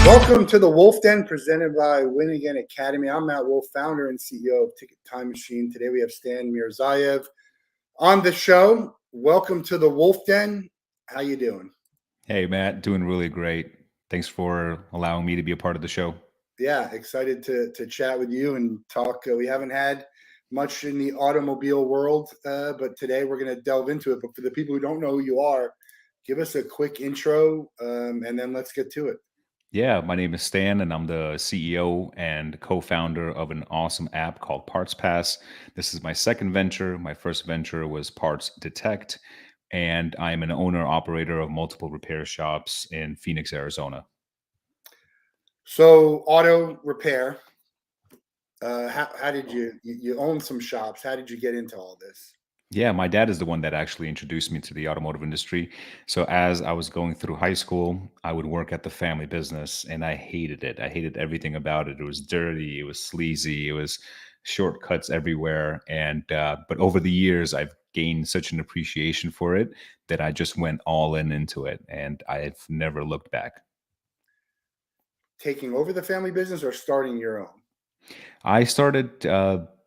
Welcome to the Wolff Den presented by Win Again Academy. I'm Matt Wolff, founder and CEO of Ticket Time Machine. Today we have Stan Mirzayev on the show. Welcome to the Wolff Den. How you doing? Hey, Matt, doing really great. Thanks for allowing me to be a part of the show. Yeah, excited to chat with you and talk. We haven't had much in the automobile world, but today we're going to delve into it. But for the people who don't know who you are, give us a quick intro, and then let's get to it. Yeah, my name is Stan, and I'm the CEO and co-founder of an awesome app called Parts Pass. This is my second venture. My first venture was Parts Detect, and I'm an owner-operator of multiple repair shops in Phoenix, Arizona. So, auto repair. How did you own some shops? How did you get into all this? Yeah, my dad is the one that actually introduced me to the automotive industry. So as I was going through high school, I would work at the family business and I hated it. I hated everything about it. It was dirty, it was sleazy, it was shortcuts everywhere. And but over the years, I've gained such an appreciation for it that I just went all in into it and I've never looked back. Taking over the family business or starting your own? I started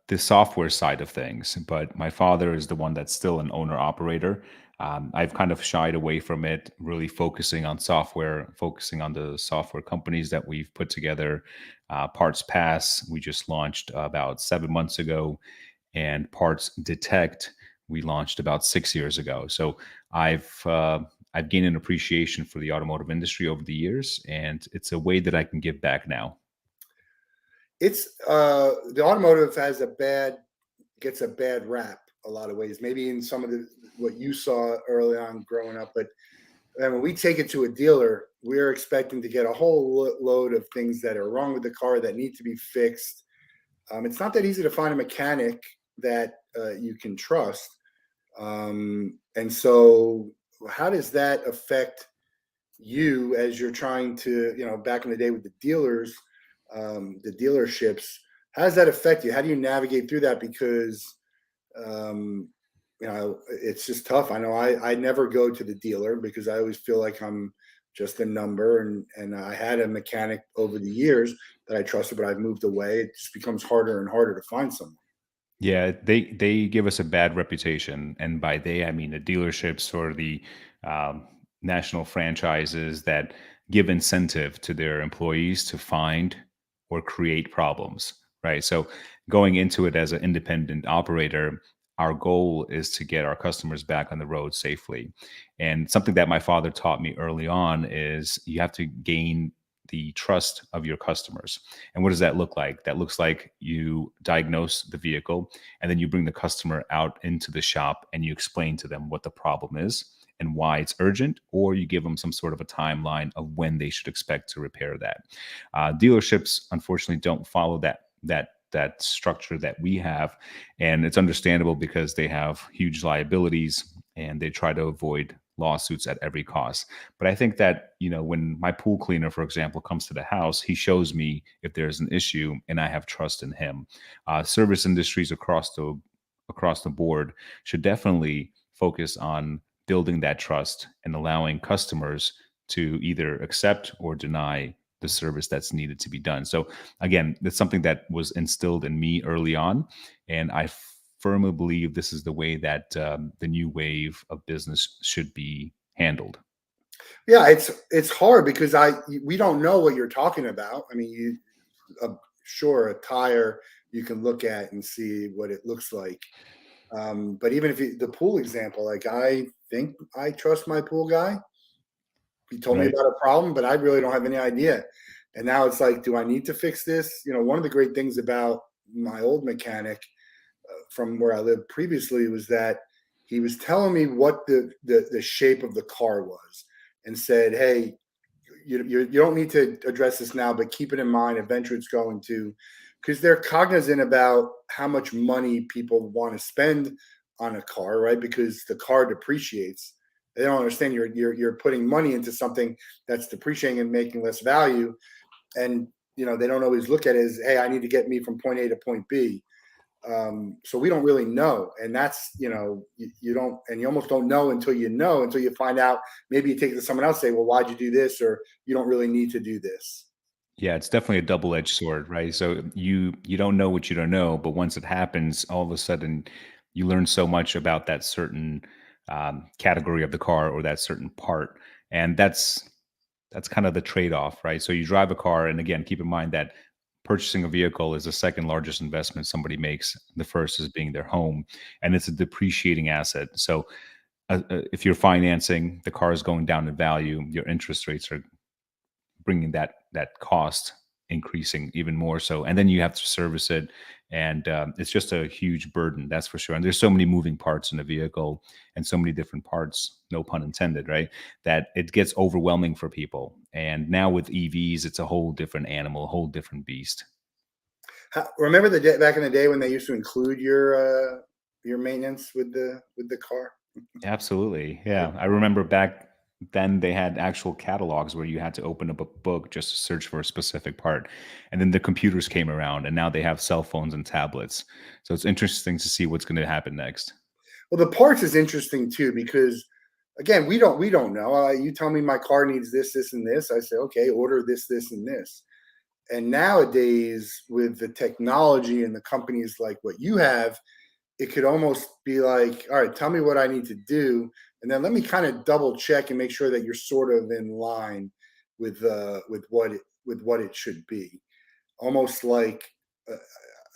the software side of things, but my father is the one that's still an owner operator. I've kind of shied away from it, really focusing on software, focusing on the software companies that we've put together. Parts Pass, we just launched about 7 months ago, and Parts Detect, we launched about 6 years ago. So I've gained an appreciation for the automotive industry over the years, and it's a way that I can give back now. It's the automotive gets a bad rap a lot of ways. Maybe in some of the what you saw early on growing up, but when we take it to a dealer, we're expecting to get a whole load of things that are wrong with the car that need to be fixed. It's not that easy to find a mechanic that you can trust, and so how does that affect you as you're trying to, back in the day with the dealers, the dealerships, how does that affect you? How do you navigate through that? Because, it's just tough. I know I never go to the dealer because I always feel like I'm just a number. And I had a mechanic over the years that I trusted, but I've moved away. It just becomes harder and harder to find someone. Yeah, they give us a bad reputation, and by they I mean the dealerships or the um, national franchises that give incentive to their employees to find or create problems, right? So going into it as an independent operator, our goal is to get our customers back on the road safely. And something that my father taught me early on is you have to gain the trust of your customers. And what does that look like? That looks like you diagnose the vehicle and then you bring the customer out into the shop and you explain to them what the problem is and why it's urgent, or you give them some sort of a timeline of when they should expect to repair that. Dealerships, unfortunately, don't follow that structure that we have, and it's understandable because they have huge liabilities and they try to avoid lawsuits at every cost. But I think that, when my pool cleaner, for example, comes to the house, he shows me if there's an issue and I have trust in him. Service industries across the board should definitely focus on building that trust and allowing customers to either accept or deny the service that's needed to be done. So again, that's something that was instilled in me early on, and I firmly believe this is the way that the new wave of business should be handled. Yeah, it's hard because we don't know what you're talking about. I mean, uh, sure, a tire you can look at and see what it looks like. But even if the pool example, like I think I trust my pool guy. He told me Right. about a problem, but I really don't have any idea. And now it's like, do I need to fix this? One of the great things about my old mechanic from where I lived previously was that he was telling me what the shape of the car was, and said, "Hey, you don't need to address this now, but keep it in mind. Eventually, it's going to, because they're cognizant about how much money people want to spend on a car, right? Because the car depreciates. They don't understand you're putting money into something that's depreciating and making less value, and they don't always look at it as, hey, I need to get me from point A to point B. So we don't really know, and that's you don't, and you almost don't know until until you find out. Maybe you take it to someone else, say, well, why'd you do this, or you don't really need to do this. Yeah, it's definitely a double-edged sword, right? So you don't know what you don't know, but once it happens, all of a sudden you learn so much about that certain category of the car or that certain part, and that's kind of the trade-off, right? So you drive a car, and again, keep in mind that purchasing a vehicle is the second largest investment somebody makes. The first is being their home, and it's a depreciating asset. So if you're financing, the car is going down in value. Your interest rates are bringing that cost increasing even more so, and then you have to service it, and it's just a huge burden, that's for sure. And there's so many moving parts in a vehicle and so many different parts, no pun intended, right, that it gets overwhelming for people. And now with EVs, it's a whole different animal, a whole different beast. Remember the day back in the day when they used to include your maintenance with the car? Absolutely. Yeah. I remember back then they had actual catalogs where you had to open up a book just to search for a specific part. And then the computers came around and now they have cell phones and tablets. So it's interesting to see what's going to happen next. Well, the parts is interesting too because again, we don't know. You tell me my car needs this, this, and this. I say, okay, order this, this, and this. And nowadays, with the technology and the companies like what you have, it could almost be like, all right, tell me what I need to do, and then let me kind of double check and make sure that you're sort of in line with what it should be. Almost like uh,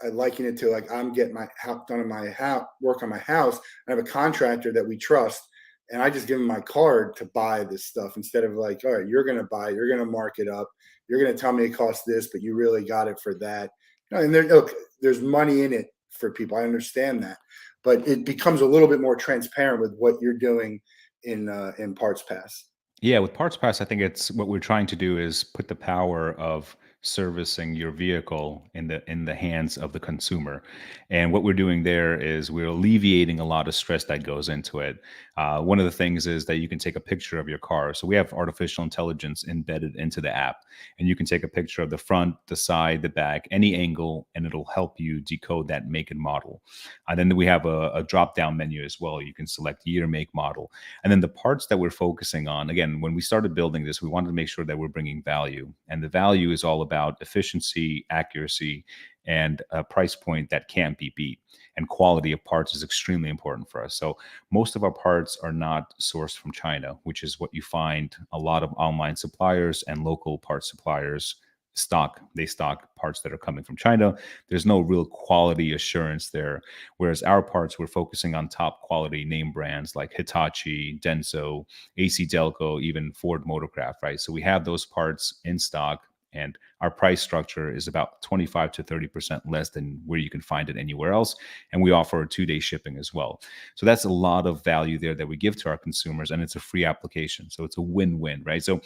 I liken it to like I'm getting my house done in my house, work on my house. I have a contractor that we trust, and I just give him my card to buy this stuff instead of like, all right, you're going to buy, you're going to mark it up, you're going to tell me it costs this, but you really got it for that. And look, there's money in it for people. I understand that, but it becomes a little bit more transparent with what you're doing in Parts Pass. Yeah, with Parts Pass, I think it's what we're trying to do is put the power of servicing your vehicle in the hands of the consumer. And what we're doing there is we're alleviating a lot of stress that goes into it. One of the things is that you can take a picture of your car. So we have artificial intelligence embedded into the app, and you can take a picture of the front, the side, the back, any angle, and it'll help you decode that make and model. And then we have a drop-down menu as well. You can select year, make, model. And then the parts that we're focusing on, again, when we started building this, we wanted to make sure that we're bringing value. And the value is all about efficiency, accuracy, and a price point that can't be beat. And quality of parts is extremely important for us. So most of our parts are not sourced from China, which is what you find a lot of online suppliers and local part suppliers stock. They stock parts that are coming from China. There's no real quality assurance there. Whereas our parts, we're focusing on top quality name brands like Hitachi, Denso, AC Delco, even Ford Motorcraft, right? So we have those parts in stock, and our price structure is about 25 to 30% less than where you can find it anywhere else. And we offer 2-day shipping as well. So that's a lot of value there that we give to our consumers, and it's a free application. So it's a win-win, right? So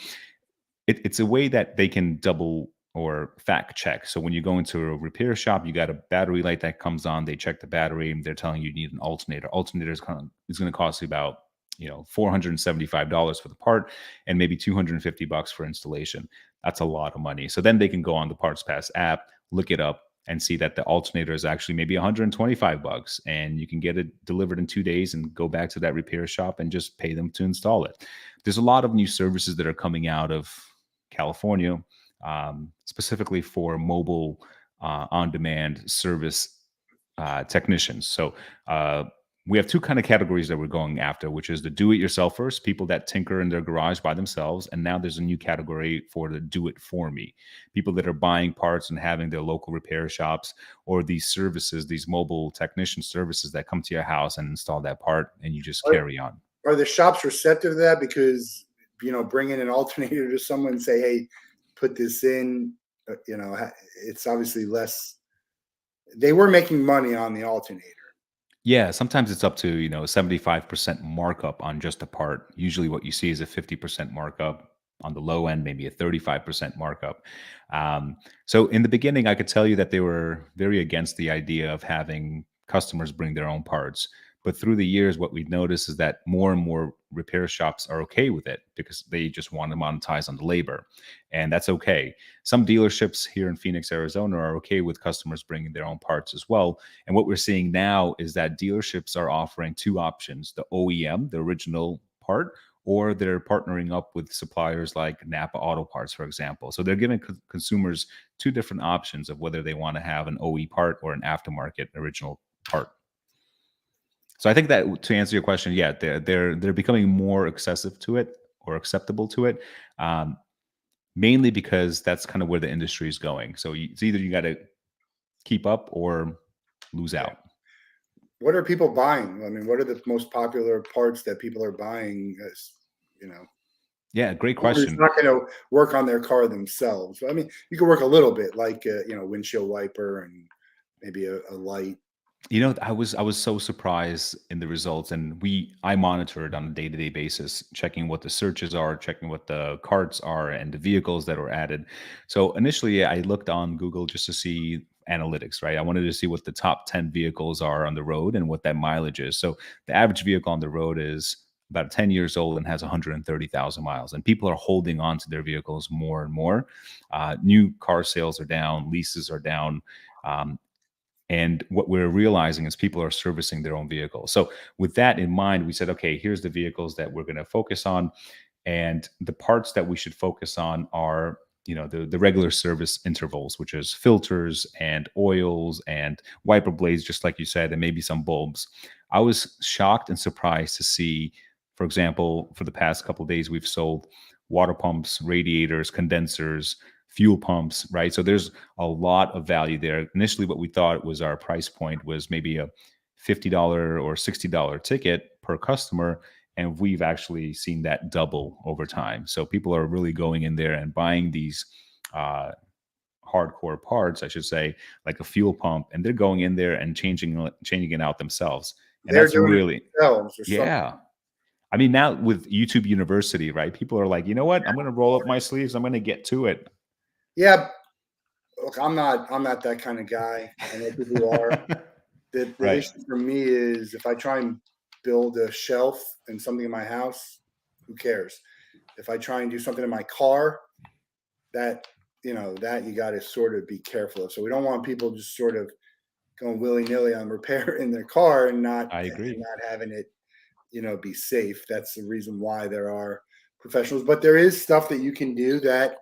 it's a way that they can double or fact check. So when you go into a repair shop, you got a battery light that comes on. They check the battery, and they're telling you need an alternator. Alternator is going to cost you about $475 for the part, and maybe $250 for installation. That's a lot of money. So then they can go on the Parts Pass app, look it up, and see that the alternator is actually maybe $125, and you can get it delivered in 2 days and go back to that repair shop and just pay them to install it. There's a lot of new services that are coming out of California, specifically for mobile on-demand service technicians. So we have two kind of categories that we're going after, which is the do-it-yourselfers, people that tinker in their garage by themselves, and now there's a new category for the do-it-for-me, people that are buying parts and having their local repair shops, or these services, these mobile technician services that come to your house and install that part, and you just Are, carry on. are the shops receptive to that? Because bringing an alternator to someone and say, hey, put this in, it's obviously less. They were making money on the alternator. Yeah, sometimes it's up to, 75% markup on just a part. Usually what you see is a 50% markup on the low end, maybe a 35% markup. So in the beginning, I could tell you that they were very against the idea of having customers bring their own parts. But through the years, what we've noticed is that more and more repair shops are okay with it because they just want to monetize on the labor. And that's okay. Some dealerships here in Phoenix, Arizona are okay with customers bringing their own parts as well. And what we're seeing now is that dealerships are offering two options: the OEM, the original part, or they're partnering up with suppliers like Napa Auto Parts, for example. So they're giving consumers two different options of whether they want to have an OE part or an aftermarket original part. So I think that, to answer your question, yeah, they're becoming more excessive to it or acceptable to it, mainly because that's kind of where the industry is going. So it's either you got to keep up or lose Yeah. out. What are people buying? I mean, what are the most popular parts that people are buying? As you know, Yeah, great it's question. not going to work on their car themselves. I mean, you can work a little bit, like windshield wiper and maybe a light. You know, I was so surprised in the results, and I monitor it on a day-to-day basis, checking what the searches are, checking what the carts are, and the vehicles that were added. So initially, I looked on Google just to see analytics, right? I wanted to see what the top 10 vehicles are on the road and what that mileage is. So the average vehicle on the road is about 10 years old and has 130,000 miles, and people are holding on to their vehicles more and more. New car sales are down, leases are down. And what we're realizing is people are servicing their own vehicles. So with that in mind, we said, okay, here's the vehicles that we're going to focus on. And the parts that we should focus on are, the regular service intervals, which is filters and oils and wiper blades, just like you said, and maybe some bulbs. I was shocked and surprised to see, for example, for the past couple of days, we've sold water pumps, radiators, condensers, fuel pumps, right? So there's a lot of value there. Initially, what we thought was our price point was maybe a $50 or $60 ticket per customer. And we've actually seen that double over time. So people are really going in there and buying these hardcore parts, I should say, like a fuel pump, and they're going in there and changing it out themselves. And They're that's doing it really, themselves or something. yeah. I mean, now with YouTube University, right? People are like, you know what? I'm going to roll up my sleeves. I'm going to get to it. Yeah, look, I'm not that kind of guy. I know people who are. The Right. issue for me is if I try and build a shelf and something in my house, who cares? If I try and do something in my car, that that you got to sort of be careful of. So we don't want people just sort of going willy nilly on repair in their car and not I agree. having it be safe. That's the reason why there are professionals. But there is stuff that you can do that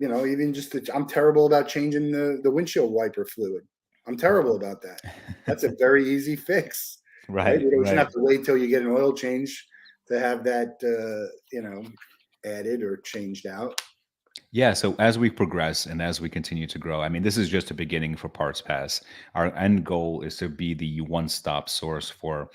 even just I'm terrible about changing the windshield wiper fluid. I'm terrible about that. That's a very easy fix, right? Right, You shouldn't right. have to wait till you get an oil change to have that, added or changed out. Yeah, so as we progress and as we continue to grow, I mean, this is just a beginning for Parts Pass. Our end goal is to be the one-stop source for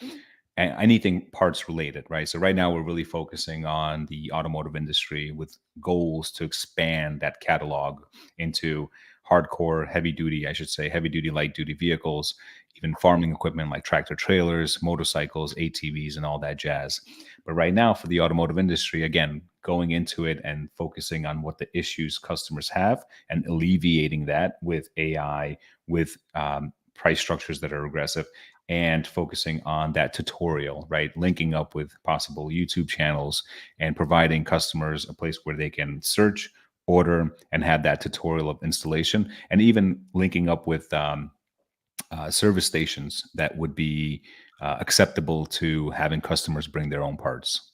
anything parts related, right? So right now we're really focusing on the automotive industry with goals to expand that catalog into hardcore, heavy duty, I should say, heavy duty, light duty vehicles, even farming equipment like tractor trailers, motorcycles, ATVs, and all that jazz. But right now, for the automotive industry, again, going into it and focusing on what the issues customers have and alleviating that with AI, with price structures that are aggressive, and focusing on that tutorial, right? Linking up with possible YouTube channels and providing customers a place where they can search, order, and have that tutorial of installation, and even linking up with service stations that would be acceptable to having customers bring their own parts.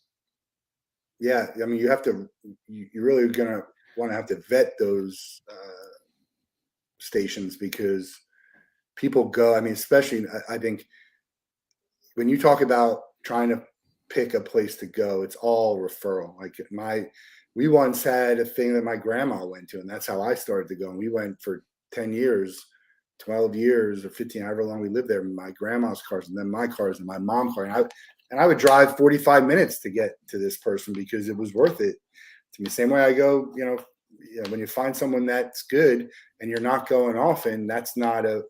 Yeah, I mean, you're really gonna want to have to vet those stations because people go. I mean, especially I think when you talk about trying to pick a place to go, it's all referral. Like we once had a thing that my grandma went to, and that's how I started to go. And we went for 10 years, 12 years, or 15, however long we lived there. My grandma's cars, and then my cars, and my mom's car, and I would drive 45 minutes to get to this person because it was worth it to me. Same way I go, when you find someone that's good and you're not going often, that's not a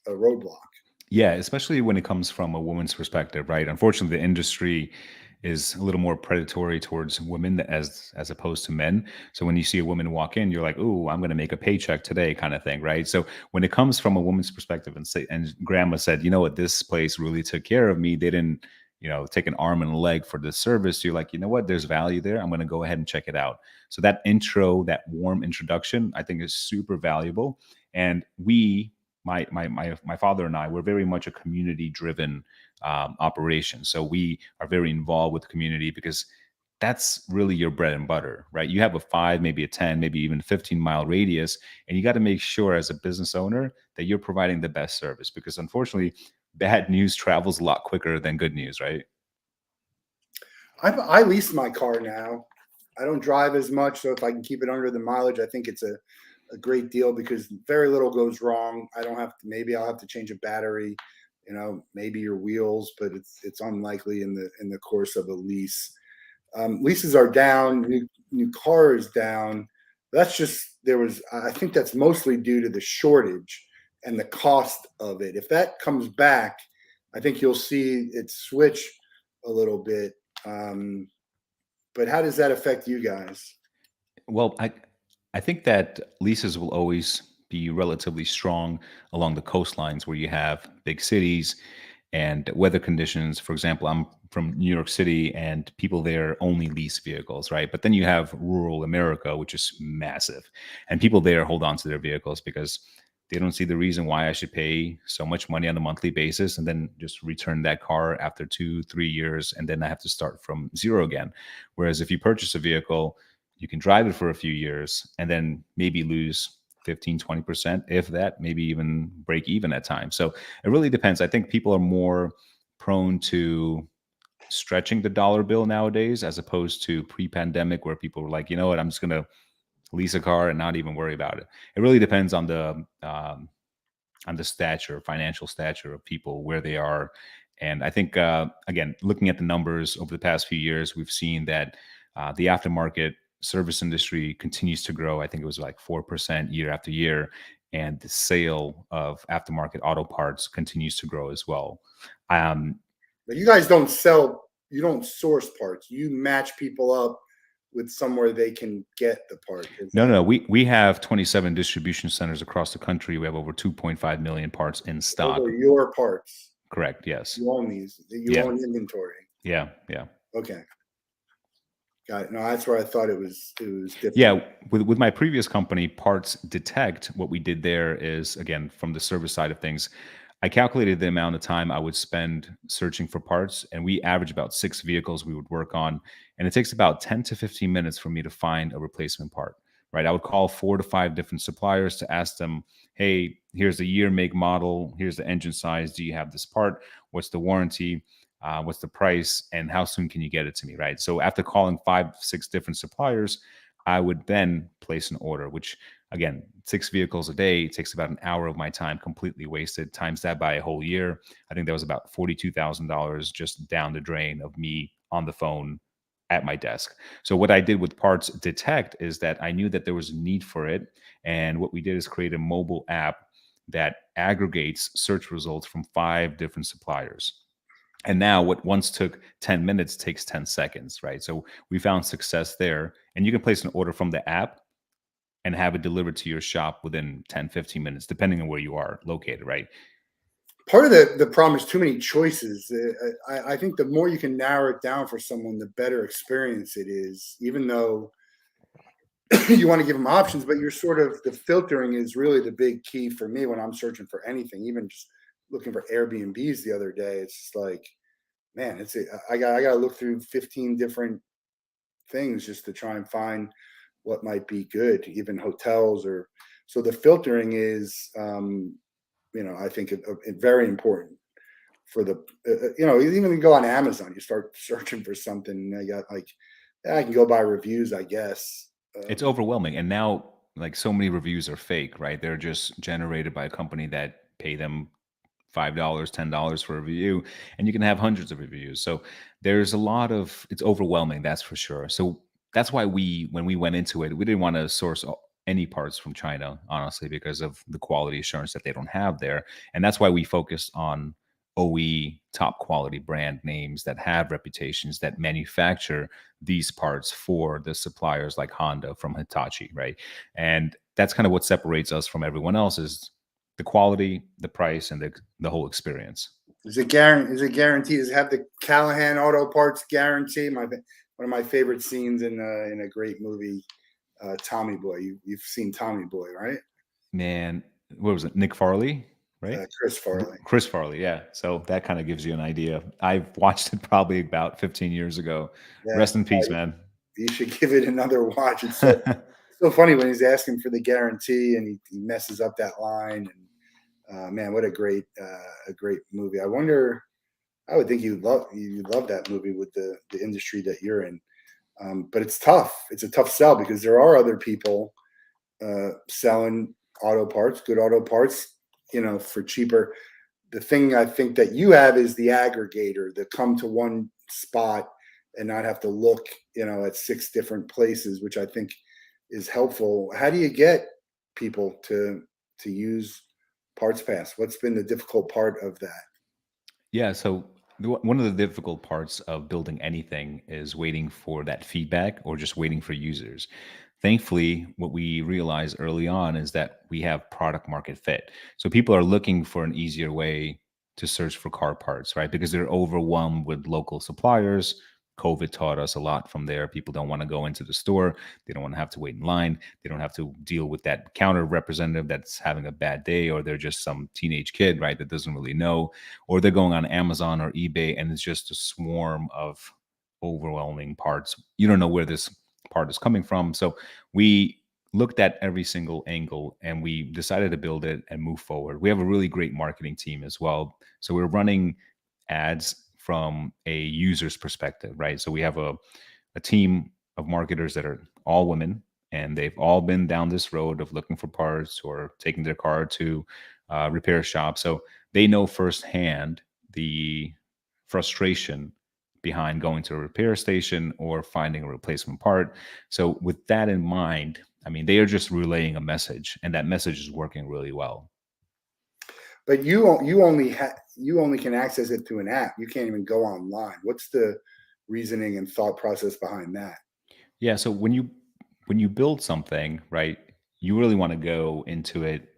roadblock. Yeah, especially when it comes from a woman's perspective, right? Unfortunately, the industry is a little more predatory towards women as opposed to men. So when you see a woman walk in, you're like, "Ooh, I'm going to make a paycheck today," kind of thing, right? So when it comes from a woman's perspective, and grandma said, "You know what? This place really took care of me. They didn't, take an arm and a leg for the service." You're like, "You know what? There's value there. I'm going to go ahead and check it out." So that intro, that warm introduction, I think is super valuable. And my father and I, we're very much a community driven operation. So we are very involved with the community because that's really your bread and butter, right? You have a 5, maybe a 10, maybe even 15-mile radius, and you got to make sure as a business owner that you're providing the best service, because unfortunately, bad news travels a lot quicker than good news, right? I lease my car now. I don't drive as much, so if I can keep it under the mileage, I think it's a great deal because very little goes wrong. I don't have to. Maybe I'll have to change a battery, maybe your wheels, but it's unlikely in the course of a lease. Leases are down. New car is down. That's just there was. I think that's mostly due to the shortage and the cost of it. If that comes back, I think you'll see it switch a little bit. Um, but how does that affect you guys? Well, I think that leases will always be relatively strong along the coastlines where you have big cities and weather conditions. For example, I'm from New York City and people there only lease vehicles, right? But then you have rural America, which is massive. And people there hold on to their vehicles because they don't see the reason why I should pay so much money on a monthly basis and then just return that car after 2, 3 years. And then I have to start from zero again. Whereas if you purchase a vehicle, you can drive it for a few years and then maybe lose 15, 20%, if that, maybe even break even at times. So it really depends. I think people are more prone to stretching the dollar bill nowadays as opposed to pre-pandemic where people were like, you know what, I'm just going to lease a car and not even worry about it. It really depends on the stature, financial stature of people, where they are. And I think, again, looking at the numbers over the past few years, we've seen that the aftermarket service industry continues to grow. I think it was like 4% year after year. And the sale of aftermarket auto parts continues to grow as well. Um, But you guys don't sell. You don't source parts. You match people up with somewhere they can get the part. Is no, that no, we have 27 distribution centers across the country. We have over 2.5 million parts in those are stock. your parts? Correct. Yes. You own these. You Yeah. own inventory. Yeah. Yeah. Okay, got it. No, that's where I thought it was. It was different. Yeah, with my previous company, Parts Detect, what we did there is, again, from the service side of things, I calculated the amount of time I would spend searching for parts, and we average about 6 vehicles we would work on, and it takes about 10 to 15 minutes for me to find a replacement part. Right, I would call 4 to 5 different suppliers to ask them, "Hey, here's the year, make, model. Here's the engine size. Do you have this part? What's the warranty? What's the price, and how soon can you get it to me?" Right. So after calling 5, 6 different suppliers, I would then place an order, which again, 6 vehicles a day takes about an hour of my time completely wasted. Times that by a whole year, I think that was about $42,000 just down the drain of me on the phone at my desk. So what I did with Parts Detect is that I knew that there was a need for it, and what we did is create a mobile app that aggregates search results from 5 different suppliers. And now what once took 10 minutes takes 10 seconds, right? So we found success there. And you can place an order from the app and have it delivered to your shop within 10, 15 minutes, depending on where you are located, right? Part of the problem is too many choices. I think the more you can narrow it down for someone, the better experience it is. Even though you want to give them options, but you're sort of the filtering is really the big key for me when I'm searching for anything. Even just looking for Airbnbs the other day, it's just like, man, I got to look through 15 different things just to try and find what might be good, even hotels or so. The filtering is, I think very important for the, even you go on Amazon, you start searching for something, and I got like, yeah, I can go by reviews, I guess. It's overwhelming. And now, like, so many reviews are fake, right? They're just generated by a company that pay them $5, $10 for a review, and you can have hundreds of reviews. So there's a lot of, it's overwhelming, that's for sure. So that's why when we went into it, we didn't want to source any parts from China, honestly, because of the quality assurance that they don't have there. And that's why we focused on OE top quality brand names that have reputations that manufacture these parts for the suppliers like Honda from Hitachi, right? And that's kind of what separates us from everyone else is the quality, the price, and the whole experience. Is it guaranteed? Is it guaranteed? Does it have the Callahan Auto Parts guarantee? One of my favorite scenes in a great movie, Tommy Boy. You've seen Tommy Boy, right? Man, what was it? Nick Farley? right? Chris Farley. Chris Farley, yeah. So that kind of gives you an idea. I've watched it probably about 15 years ago. Yeah, Rest in peace, man. you should give it another watch. It's so funny when he's asking for the guarantee and he messes up that line. And man, what a great movie. I wonder. I would think you love that movie with the industry that you're in. But it's tough. It's a tough sell because there are other people selling auto parts, good auto parts, for cheaper. The thing I think that you have is the aggregator, the come to one spot and not have to look, at 6 different places, which I think is helpful. How do you get people to use Parts Pass? What's been the difficult part of that? Yeah, so one of the difficult parts of building anything is waiting for that feedback or just waiting for users. Thankfully, what we realized early on is that we have product market fit. So people are looking for an easier way to search for car parts, right? Because they're overwhelmed with local suppliers. COVID taught us a lot from there. People don't want to go into the store. They don't want to have to wait in line. They don't have to deal with that counter representative that's having a bad day, or they're just some teenage kid, right, that doesn't really know, or they're going on Amazon or eBay and it's just a swarm of overwhelming parts. You don't know where this part is coming from. So we looked at every single angle and we decided to build it and move forward. We have a really great marketing team as well. So we're running ads from a user's perspective, right? So we have a team of marketers that are all women, and they've all been down this road of looking for parts or taking their car to repair shop. So they know firsthand the frustration behind going to a repair station or finding a replacement part. So with that in mind, I mean, they are just relaying a message, and that message is working really well. But you only can access it through an app. You can't even go online. What's the reasoning and thought process behind that? Yeah, so when you build something, right, you really want to go into it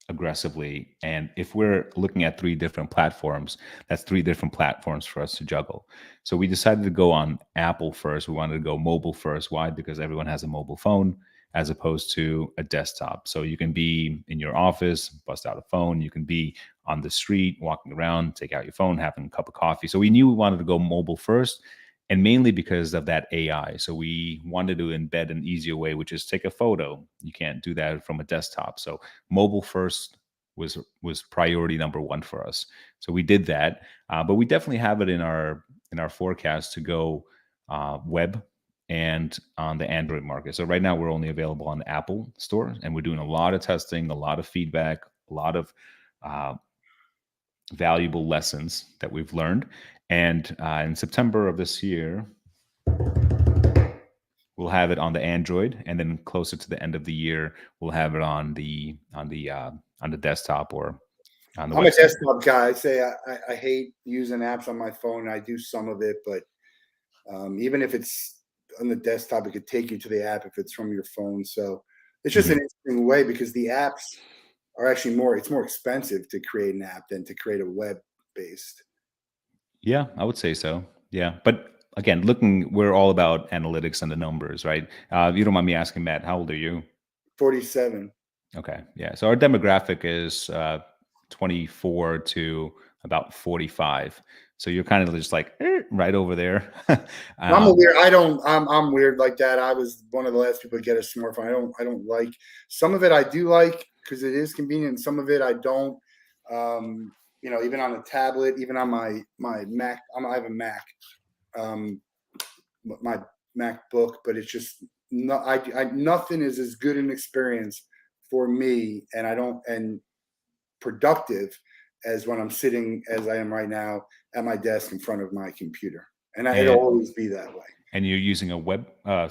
aggressively. And if we're looking at 3 different platforms, that's 3 different platforms for us to juggle. So we decided to go on Apple first. We wanted to go mobile first. Why? Because everyone has a mobile phone as opposed to a desktop. So you can be in your office, bust out a phone. You can be on the street, walking around, take out your phone, having a cup of coffee. So we knew we wanted to go mobile first, and mainly because of that AI. So we wanted to embed an easier way, which is take a photo. You can't do that from a desktop. So mobile first was priority number 1 for us. So we did that, but we definitely have it in our forecast to go web and on the Android market. So right now we're only available on the Apple store, and we're doing a lot of testing, a lot of feedback, a lot of valuable lessons that we've learned. And in September of this year, we'll have it on the Android, and then closer to the end of the year, we'll have it on the desktop or on the I'm a website. desktop guy. I say I hate using apps on my phone. I do some of it, but even if it's on the desktop, it could take you to the app if it's from your phone. So it's just an interesting way because the apps are actually it's more expensive to create an app than to create a web-based. Yeah, I would say so. Yeah, but again, we're all about analytics and the numbers, right? If you don't mind me asking, Matt, how old are you? 47. Okay, yeah. So our demographic is 24 to about 45. So you're kind of just like right over there. I'm a weird. I don't. I'm weird like that. I was one of the last people to get a smartphone. I don't like some of it. I do like because it is convenient. Some of it I don't. Even on a tablet, even on my Mac. I have a Mac, my MacBook, but it's just nothing is as good an experience for me, and I don't and productive as when I'm sitting as I am right now at my desk in front of my computer. And it'll and always be that way. and you're using a Windows Yeah,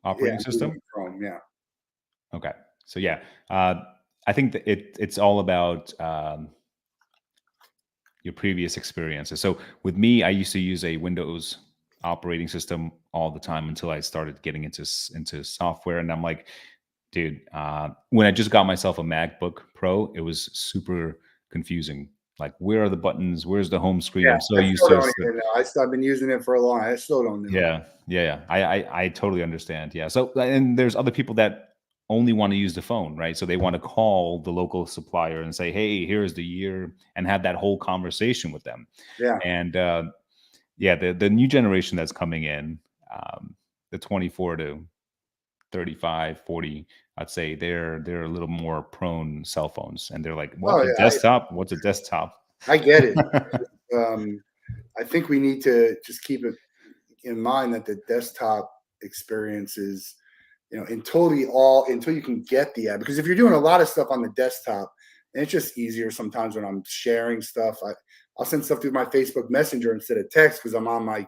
operating I'm using system. Chrome. Yeah. Okay, so yeah, I think that it's all about your previous experiences. So with me, I used to use a Windows operating system all the time until I started getting into software, and I'm like, dude, when I just got myself a MacBook Pro, it was super confusing. Like, where are the buttons? Where's the home screen? Yeah. I'm so I used still to don't even know. I've been using it for a long. I still don't know. yeah. I totally understand. Yeah. So, and there's other people that only want to use the phone, right? So they want to call the local supplier and say, "Hey, here's the year," and have that whole conversation with them. Yeah. And yeah, the new generation that's coming in, the 24 to 35, 40, I'd say they're a little more prone cell phones, and they're like, Oh "What's a yeah, desktop? What's a desktop?" I get it. Um, I think we need to just keep it in mind that the desktop experience is, until you can get the app. Because if you're doing a lot of stuff on the desktop, and it's just easier sometimes when I'm sharing stuff. I'll send stuff through my Facebook Messenger instead of text because I'm on my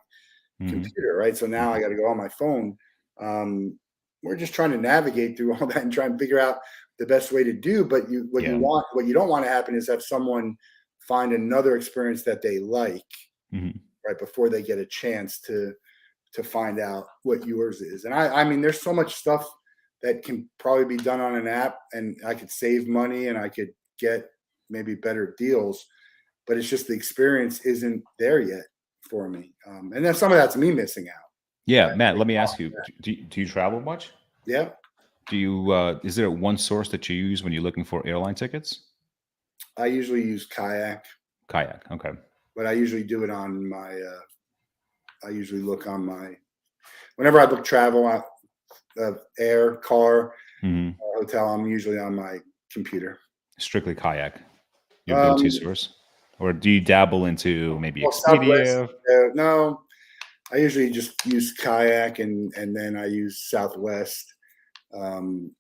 Hmm. computer, right? So now I got to go on my phone. We're just trying to navigate through all that and try and figure out the best way to do. But Yeah. what you don't want to happen is have someone find another experience that they like Hmm. right before they get a chance to find out what yours is. And I mean, there's so much stuff that can probably be done on an app, and I could save money and I could get maybe better deals, but it's just the experience isn't there yet for me. And then some of that's me missing out. Yeah, Right? Matt. Let me ask you: do you travel much? Yeah, Do you is there one source that you use when you're looking for airline tickets? I usually use Kayak, Kayak. Okay. but I usually do it on my. I usually look on my whenever I book travel, air, car, Hmm. hotel. I'm usually on my computer. Strictly Kayak, your go-to Um, source, or do you dabble into maybe well, Southwest. Expedia? No, I usually just use Kayak, and then I use Southwest. Um,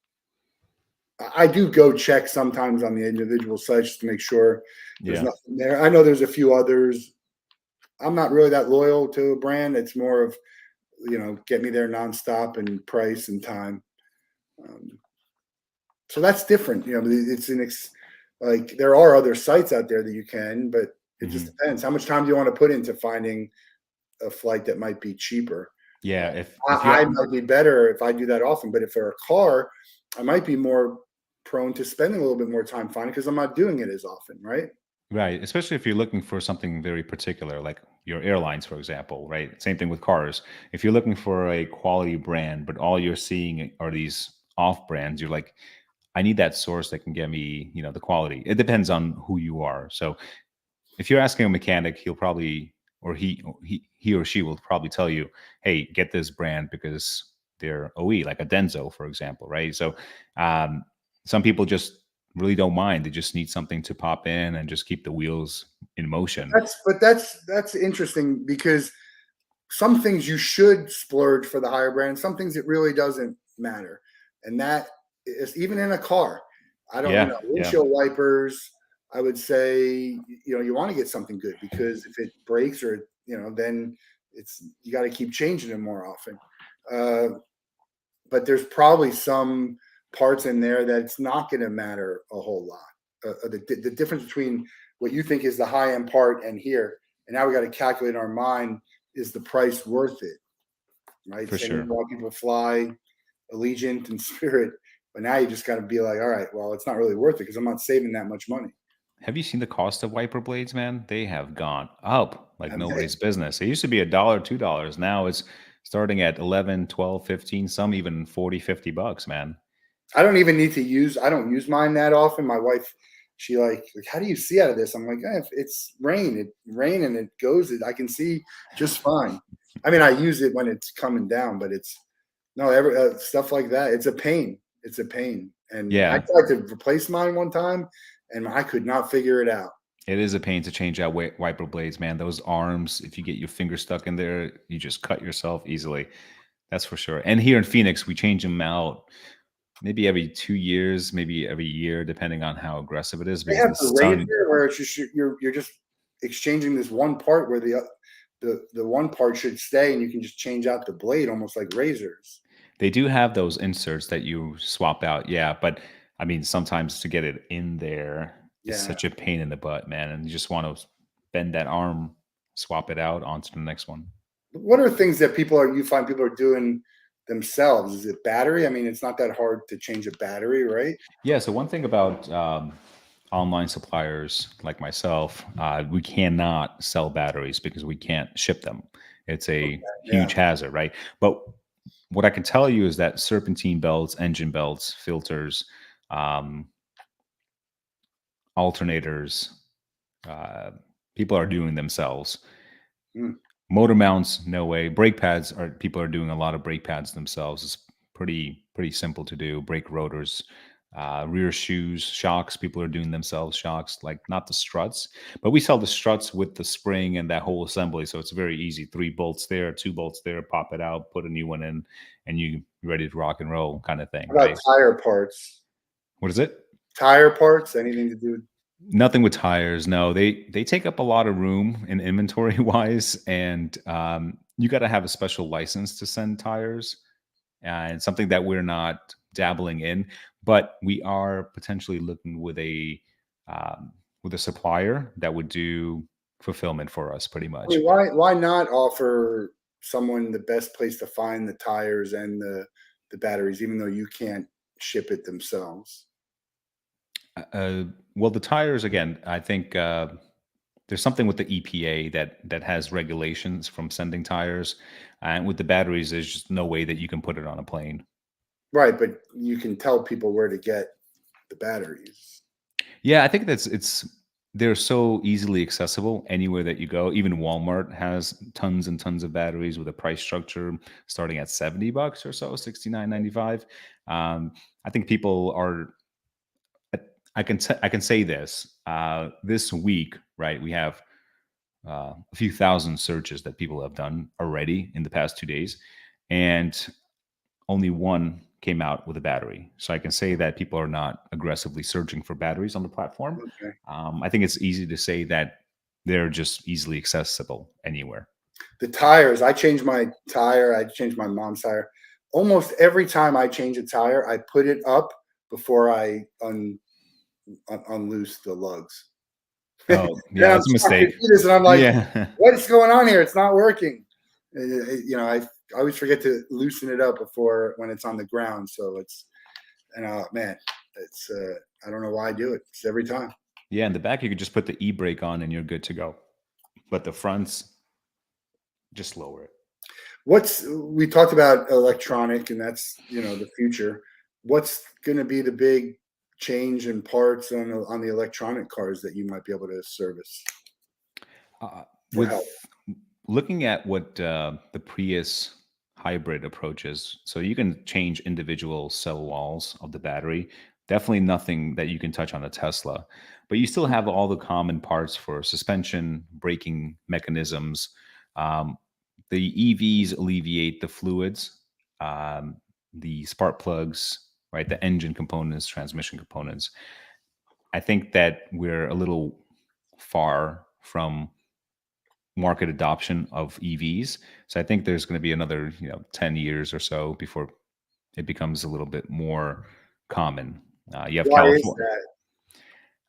I do go check sometimes on the individual sites just to make sure there's Yeah. nothing there. I know there's a few others. I'm not really that loyal to a brand. It's more of get me there nonstop and price and time. Um, so that's different. It's like there are other sites out there that you can, but it just Hmm. depends. How much time do you want to put into finding a flight that might be cheaper? Yeah. If you I might be better if I do that often, but if for a car, I might be more prone to spending a little bit more time finding because I'm not doing it as often, right? right, especially if you're looking for something very particular, like your airlines, for example, right? Same thing with cars. If you're looking for a quality brand, but all you're seeing are these off brands, you're like, I need that source that can get me, the quality. It depends on who you are. So if you're asking a mechanic, he'll probably or he or she will probably tell you, "Hey, get this brand because they're OE, like a Denso, for example, right?" So um, some people just really don't mind; they just need something to pop in and just keep the wheels in motion. That's interesting because some things you should splurge for the higher brand, some things it really doesn't matter. And that is even in a car. I don't, Yeah, yeah, windshield wipers, I would say, you want to get something good because if it breaks or, then you got to keep changing it more often. Uh, but there's probably some parts in there that it's not going to matter a whole lot. The difference between what you think is the high end part and here, and now we got to calculate in our mind, is the price worth it, right? for Same with sure. why people fly Allegiant and Spirit, but now you just got to be like, all right, well, it's not really worth it because I'm not saving that much money. Have you seen the cost of wiper blades, man? They have gone up like And they, nobody's business. It used to be $1, $2. Now it's starting at 11, 12, 15, some even 40, $50, man. I don't even need to use. I don't use mine that often. My wife, she like, how do you see out of this? I'm like, it's rain. Rain and it goes. I can see just fine. I mean, I use it when it's coming down, but it's no ever stuff like that. It's a pain. It's a pain. And I Yeah, tried to replace mine one time, and I could not figure it out. it is a pain to change out wiper blades, man. Those arms, if you get your finger stuck in there, you just cut yourself easily. That's for sure. And here in Phoenix, we change them out maybe every 2 years, maybe every year, depending on how aggressive it is They because have the the sun. razor where it's just you're just exchanging this one part where the one part should stay, and you can just change out the blade almost like razors. They do have those inserts that you swap out, yeah, but I mean, sometimes to get it in there is Yeah. such a pain in the butt, man, and you just want to bend that arm, swap it out onto the next one. What are things that you find people are doing themselves? Is it battery? I mean, it's not that hard to change a battery, right? Yeah, so one thing about online suppliers like myself, we cannot sell batteries because we can't ship them. It's a Yeah. huge hazard, right? But what I can tell you is that serpentine belts, engine belts, filters, um, alternators, uh, people are doing themselves. Mm. Motor mounts, no way. Brake pads are people are doing a lot of brake pads themselves. It's pretty simple to do. Brake rotors, rear shoes, shocks. People are doing themselves shocks, like not the struts, but we sell the struts with the spring and that whole assembly. So it's very easy. 3 bolts there, 2 bolts there. Pop it out, put a new one in, and you ready to rock and roll, kind of thing, How about right? tire parts? What is it? Tire parts? Anything to do with? Nothing with tires. No, they take up a lot of room in inventory wise, and you got to have a special license to send tires, and something that we're not dabbling in. But we are potentially looking with a supplier that would do fulfillment for us, pretty I much. mean, why not offer someone the best place to find the tires and the batteries, even though you can't ship it themselves? Uh, well, the tires again. I think there's something with the EPA that has regulations from sending tires, and with the batteries, there's just no way that you can put it on a plane. Right, but you can tell people where to get the batteries. Yeah, I think it's they're so easily accessible anywhere that you go. Even Walmart has tons and tons of batteries with a price structure starting at $70 or so, 69.95. I think people are. I can say this. This week, right? We have a few thousand searches that people have done already in the past 2 days, and only one came out with a battery. So I can say that people are not aggressively searching for batteries on the platform. Okay. I think it's easy to say that they're just easily accessible anywhere. The tires, I change my tire. I changed my mom's tire. Almost every time I change a tire, I put it up before I unloose the lugs. Oh, Then yeah, I'm that's a stuck to mistake. do this, and I'm like, Yeah. "What is going on here? It's not working." I always forget to loosen it up before when it's on the ground. So man, it's I don't know why I do it. It's every time. Yeah, in the back, you could just put the e brake on and you're good to go. But the fronts, just lower it. We talked about electronic, and that's the future. What's going to be the big change in parts on the electronic cars that you might be able to service Uh, or with help? looking at what the Prius hybrid approaches, so you can change individual cell walls of the battery. Definitely nothing that you can touch on a Tesla, but you still have all the common parts for suspension, braking mechanisms. Um, the EVs alleviate the fluids, um, the spark plugs, right? The engine components, transmission components. I think that we're a little far from market adoption of EVs. So I think there's going to be another, 10 years or so before it becomes a little bit more common. You have Why is California.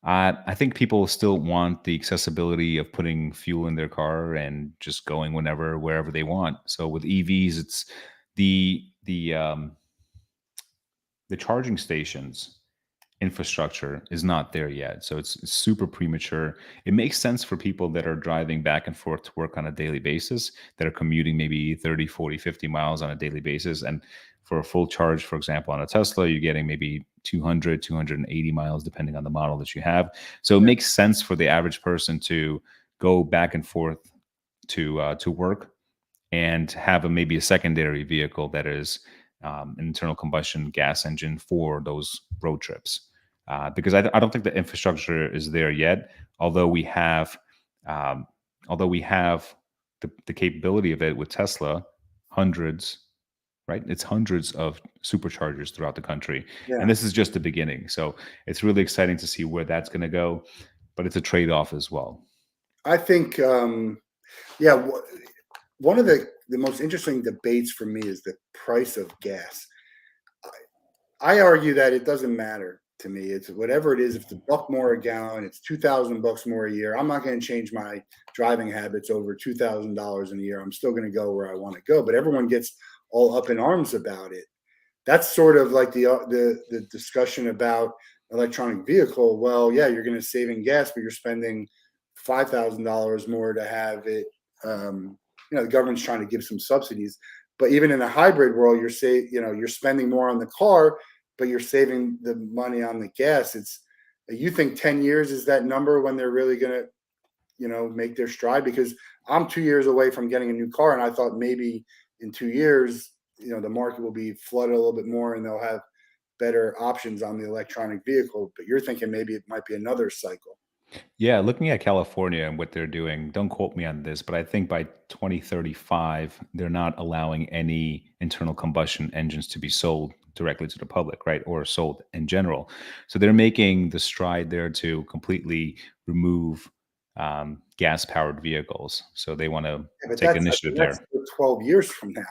that? I think people still want the accessibility of putting fuel in their car and just going whenever, wherever they want. So with EVs, it's the the um, the charging stations infrastructure is not there yet. So it's super premature. It makes sense for people that are driving back and forth to work on a daily basis, that are commuting maybe 30, 40, 50 miles on a daily basis. And for a full charge, for example, on a Tesla, you're getting maybe 200, 280 miles, depending on the model that you have. So it Yeah. makes sense for the average person to go back and forth to work and have maybe a secondary vehicle that is an internal combustion gas engine for those road trips. Because I don't think the infrastructure is there yet, although we have um, although we have the capability of it with Tesla, hundreds, right? It's hundreds of superchargers throughout the country, and Yeah. this is just the beginning. So it's really exciting to see where that's going to go, but it's a trade off as well. I think, yeah, one of the most interesting debates for me is the price of gas. I argue that it doesn't matter to me. It's whatever it is. If it's $1 more a gallon, it's $2,000 more a year. I'm not going to change my driving habits over $2,000 in a year. I'm still going to go where I want to go. But everyone gets all up in arms about it. That's sort of like the discussion about electronic vehicle. Well, yeah, you're going to save in gas, but you're spending $5,000 more to have it. The government's trying to give some subsidies. But even in a hybrid world, you're spending more on the car, but you're saving the money on the gas. You think 10 years is that number when they're really going to, make their stride? Because I'm 2 years away from getting a new car, and I thought maybe in 2 years, the market will be flooded a little bit more and they'll have better options on the electronic vehicle. But you're thinking maybe it might be another cycle. Yeah, looking at California and what they're doing, don't quote me on this, but I think by 2035, they're not allowing any internal combustion engines to be sold directly to the public, right? Or sold in general. So they're making the stride there to completely remove gas powered vehicles. So they want to Yeah, but take initiative that's there. 12 years from now.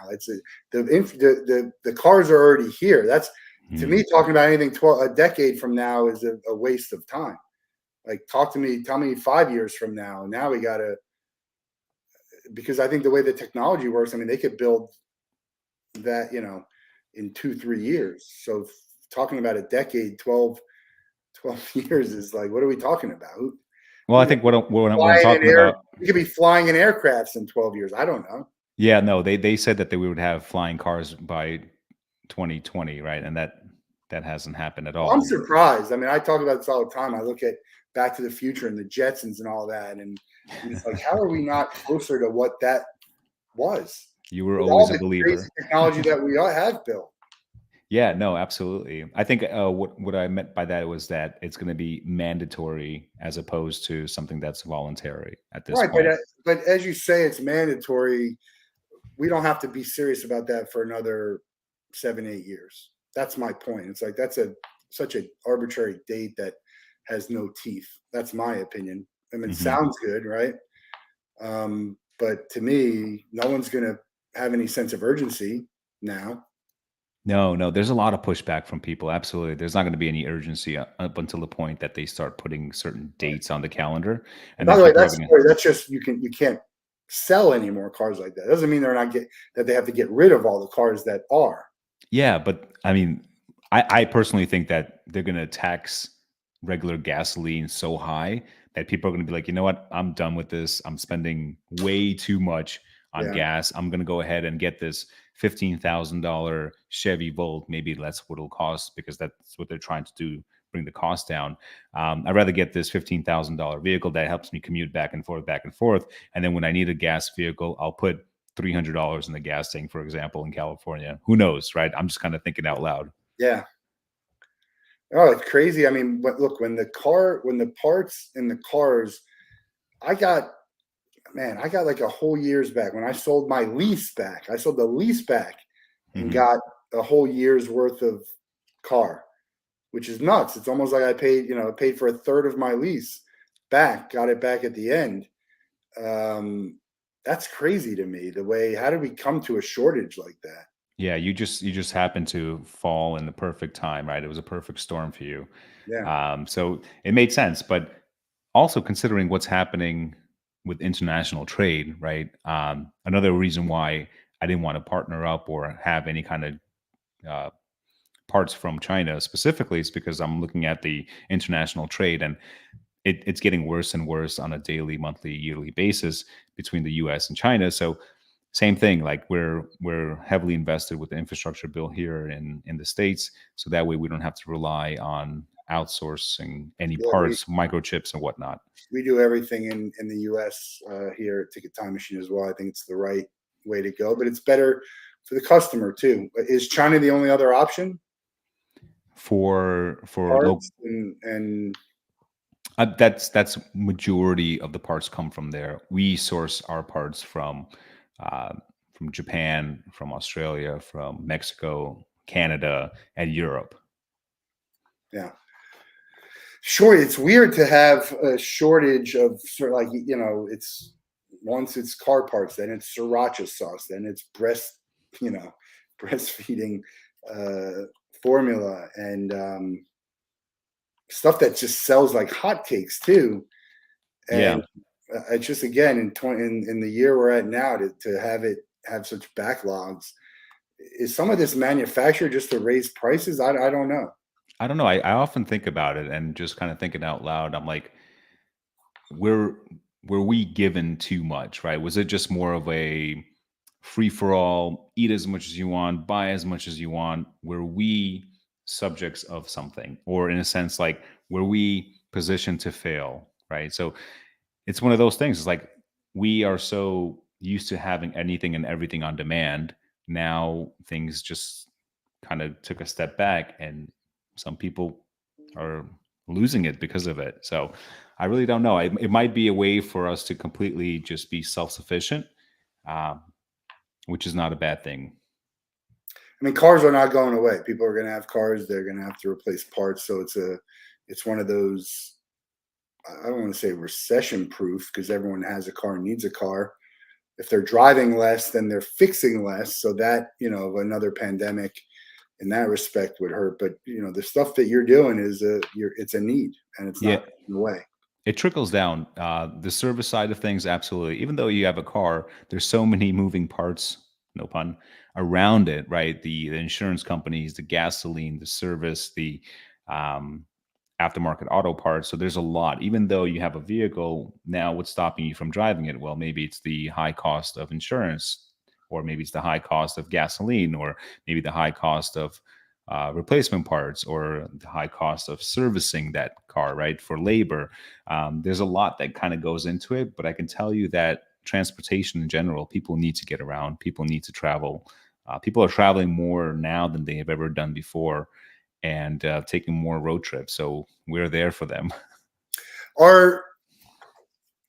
The cars are already here. That's, to Mhm. me, talking about anything a decade from now is a waste of time. Like, tell me 5 years from now. Now we got to, because I think the way the technology works, I mean, they could build that, in 2, 3 years. So talking about a decade, 12 years is like, what are we talking about? Well, I think what I'm Flying in talking air, about. we could be flying in aircrafts in 12 years. I don't know. Yeah, no, they said that we would have flying cars by 2020, right? And that hasn't happened at Well, I'm all. surprised. I mean, I talk about this all the time. I look at Back to the Future and the Jetsons and all that, and I'm just like, how are we not closer to what that was You were with all always a the crazy believer. technology that we all have built? Yeah, no, absolutely. I think what I meant by that was that it's going to be mandatory as opposed to something that's voluntary at this Right, point. but as you say, it's mandatory. We don't have to be serious about that for another 7, 8 years. That's my point. It's like that's such an arbitrary date that has no teeth. That's my opinion. I mean, it Mhm. sounds good, right? But to me, no one's going to have any sense of urgency now. No, no, there's a lot of pushback from people. Absolutely. There's not going to be any urgency up until the point that they start putting certain Right. dates on the calendar, And and by then the way, people are going to. that's just you can't sell any more cars like that. It doesn't mean they're not that they have to get rid of all the cars that are. Yeah, but I mean, I personally think that they're going to tax regular gasoline so high that people are going to be like, you know what? I'm done with this. I'm spending way too much on Yeah. gas. I'm going to go ahead and get this $15,000 Chevy Volt. Maybe that's what it'll cost because that's what they're trying to do, bring the cost down. I'd rather get this $15,000 vehicle that helps me commute back and forth, back and forth. And then when I need a gas vehicle, I'll put $300 in the gas tank, for example, in California. Who knows, right? I'm just kind of thinking out loud. Yeah. Oh, it's crazy. I mean, but look, when the parts in the cars, I got, I got like a whole year's back when I sold my lease back. I sold the lease back and Hmm. got a whole year's worth of car, which is nuts. It's almost like I paid for a third of my lease back, got it back at the end. That's crazy to me. How did we come to a shortage like that? Yeah, you just happened to fall in the perfect time, right? It was a perfect storm for you. Yeah. So it made sense, but also considering what's happening with international trade, right? Another reason why I didn't want to partner up or have any kind of uh, parts from China specifically is because I'm looking at the international trade and it's getting worse and worse on a daily, monthly, yearly basis between the U.S. and China. So same thing, like we're heavily invested with the infrastructure bill here in the States, so that way we don't have to rely on outsourcing any Yeah, parts, microchips and whatnot. we do everything in the U.S. Here at Ticket Time Machine as well. I think it's the right way to go, but it's better for the customer too. Is China the only other option? For local, Parts and that's majority of the parts come from there. We source our parts uh, from Japan, from Australia, from Mexico, Canada, and Europe. yeah, sure. It's weird to have a shortage of sort of like it's once it's car parts, then it's sriracha sauce, then it's you know, breastfeeding uh, formula and stuff that just sells like hotcakes too. And Yeah. it's just again in the year we're at now to have such backlogs. Is some of this manufactured just to raise prices? I don't know. I don't know. I often think about it and just kind of thinking out loud. I'm like, were were we given too much, right? Was it just more of a free for all, eat as much as you want, buy as much as you want, were we subjects of something, or in a sense, like, were we positioned to fail, right? So it's one of those things. It's like we are so used to having anything and everything on demand. Now things just kind of took a step back, and some people are losing it because of it. So I really don't know. It might be a way for us to completely just be self sufficient, um, which is not a bad thing. I mean, cars are not going away. People are going to have cars. They're going to have to replace parts. So it's one of those. I don't want to say recession proof because everyone has a car and needs a car. If they're driving less, then they're fixing less. So that, another pandemic in that respect would hurt. But the stuff that you're doing it's a need, and it's Yeah, not going away. it trickles down. The service side of things, absolutely. Even though you have a car, there's so many moving parts, no pun, around it, right? The insurance companies, the gasoline, the service, the um, aftermarket auto parts. So there's a lot. Even though you have a vehicle, now what's stopping you from driving it? Well, maybe it's the high cost of insurance, or maybe it's the high cost of gasoline, or maybe the high cost of replacement parts, or the high cost of servicing that car, right? For labor. There's a lot that kind of goes into it, but I can tell you that transportation in general, people need to get around, people need to travel. People are traveling more now than they have ever done before, and taking more road trips. So we're there for them. Or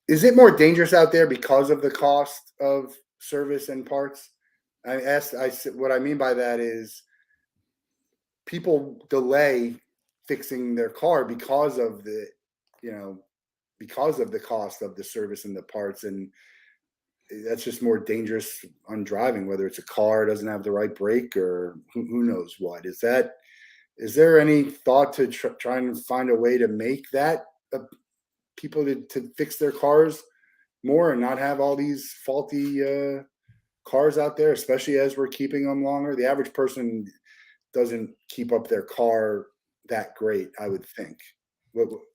is it more dangerous out there because of the cost of service and parts? What I mean by that is people delay fixing their car because of you know, because of the cost of the service and the parts. And that's just more dangerous on driving, whether it's a car doesn't have the right brake or who knows what. Is there any thought to try and find a way to make that people to fix their cars more and not have all these faulty cars out there, especially as we're keeping them longer? The average person doesn't keep up their car that great, I would think.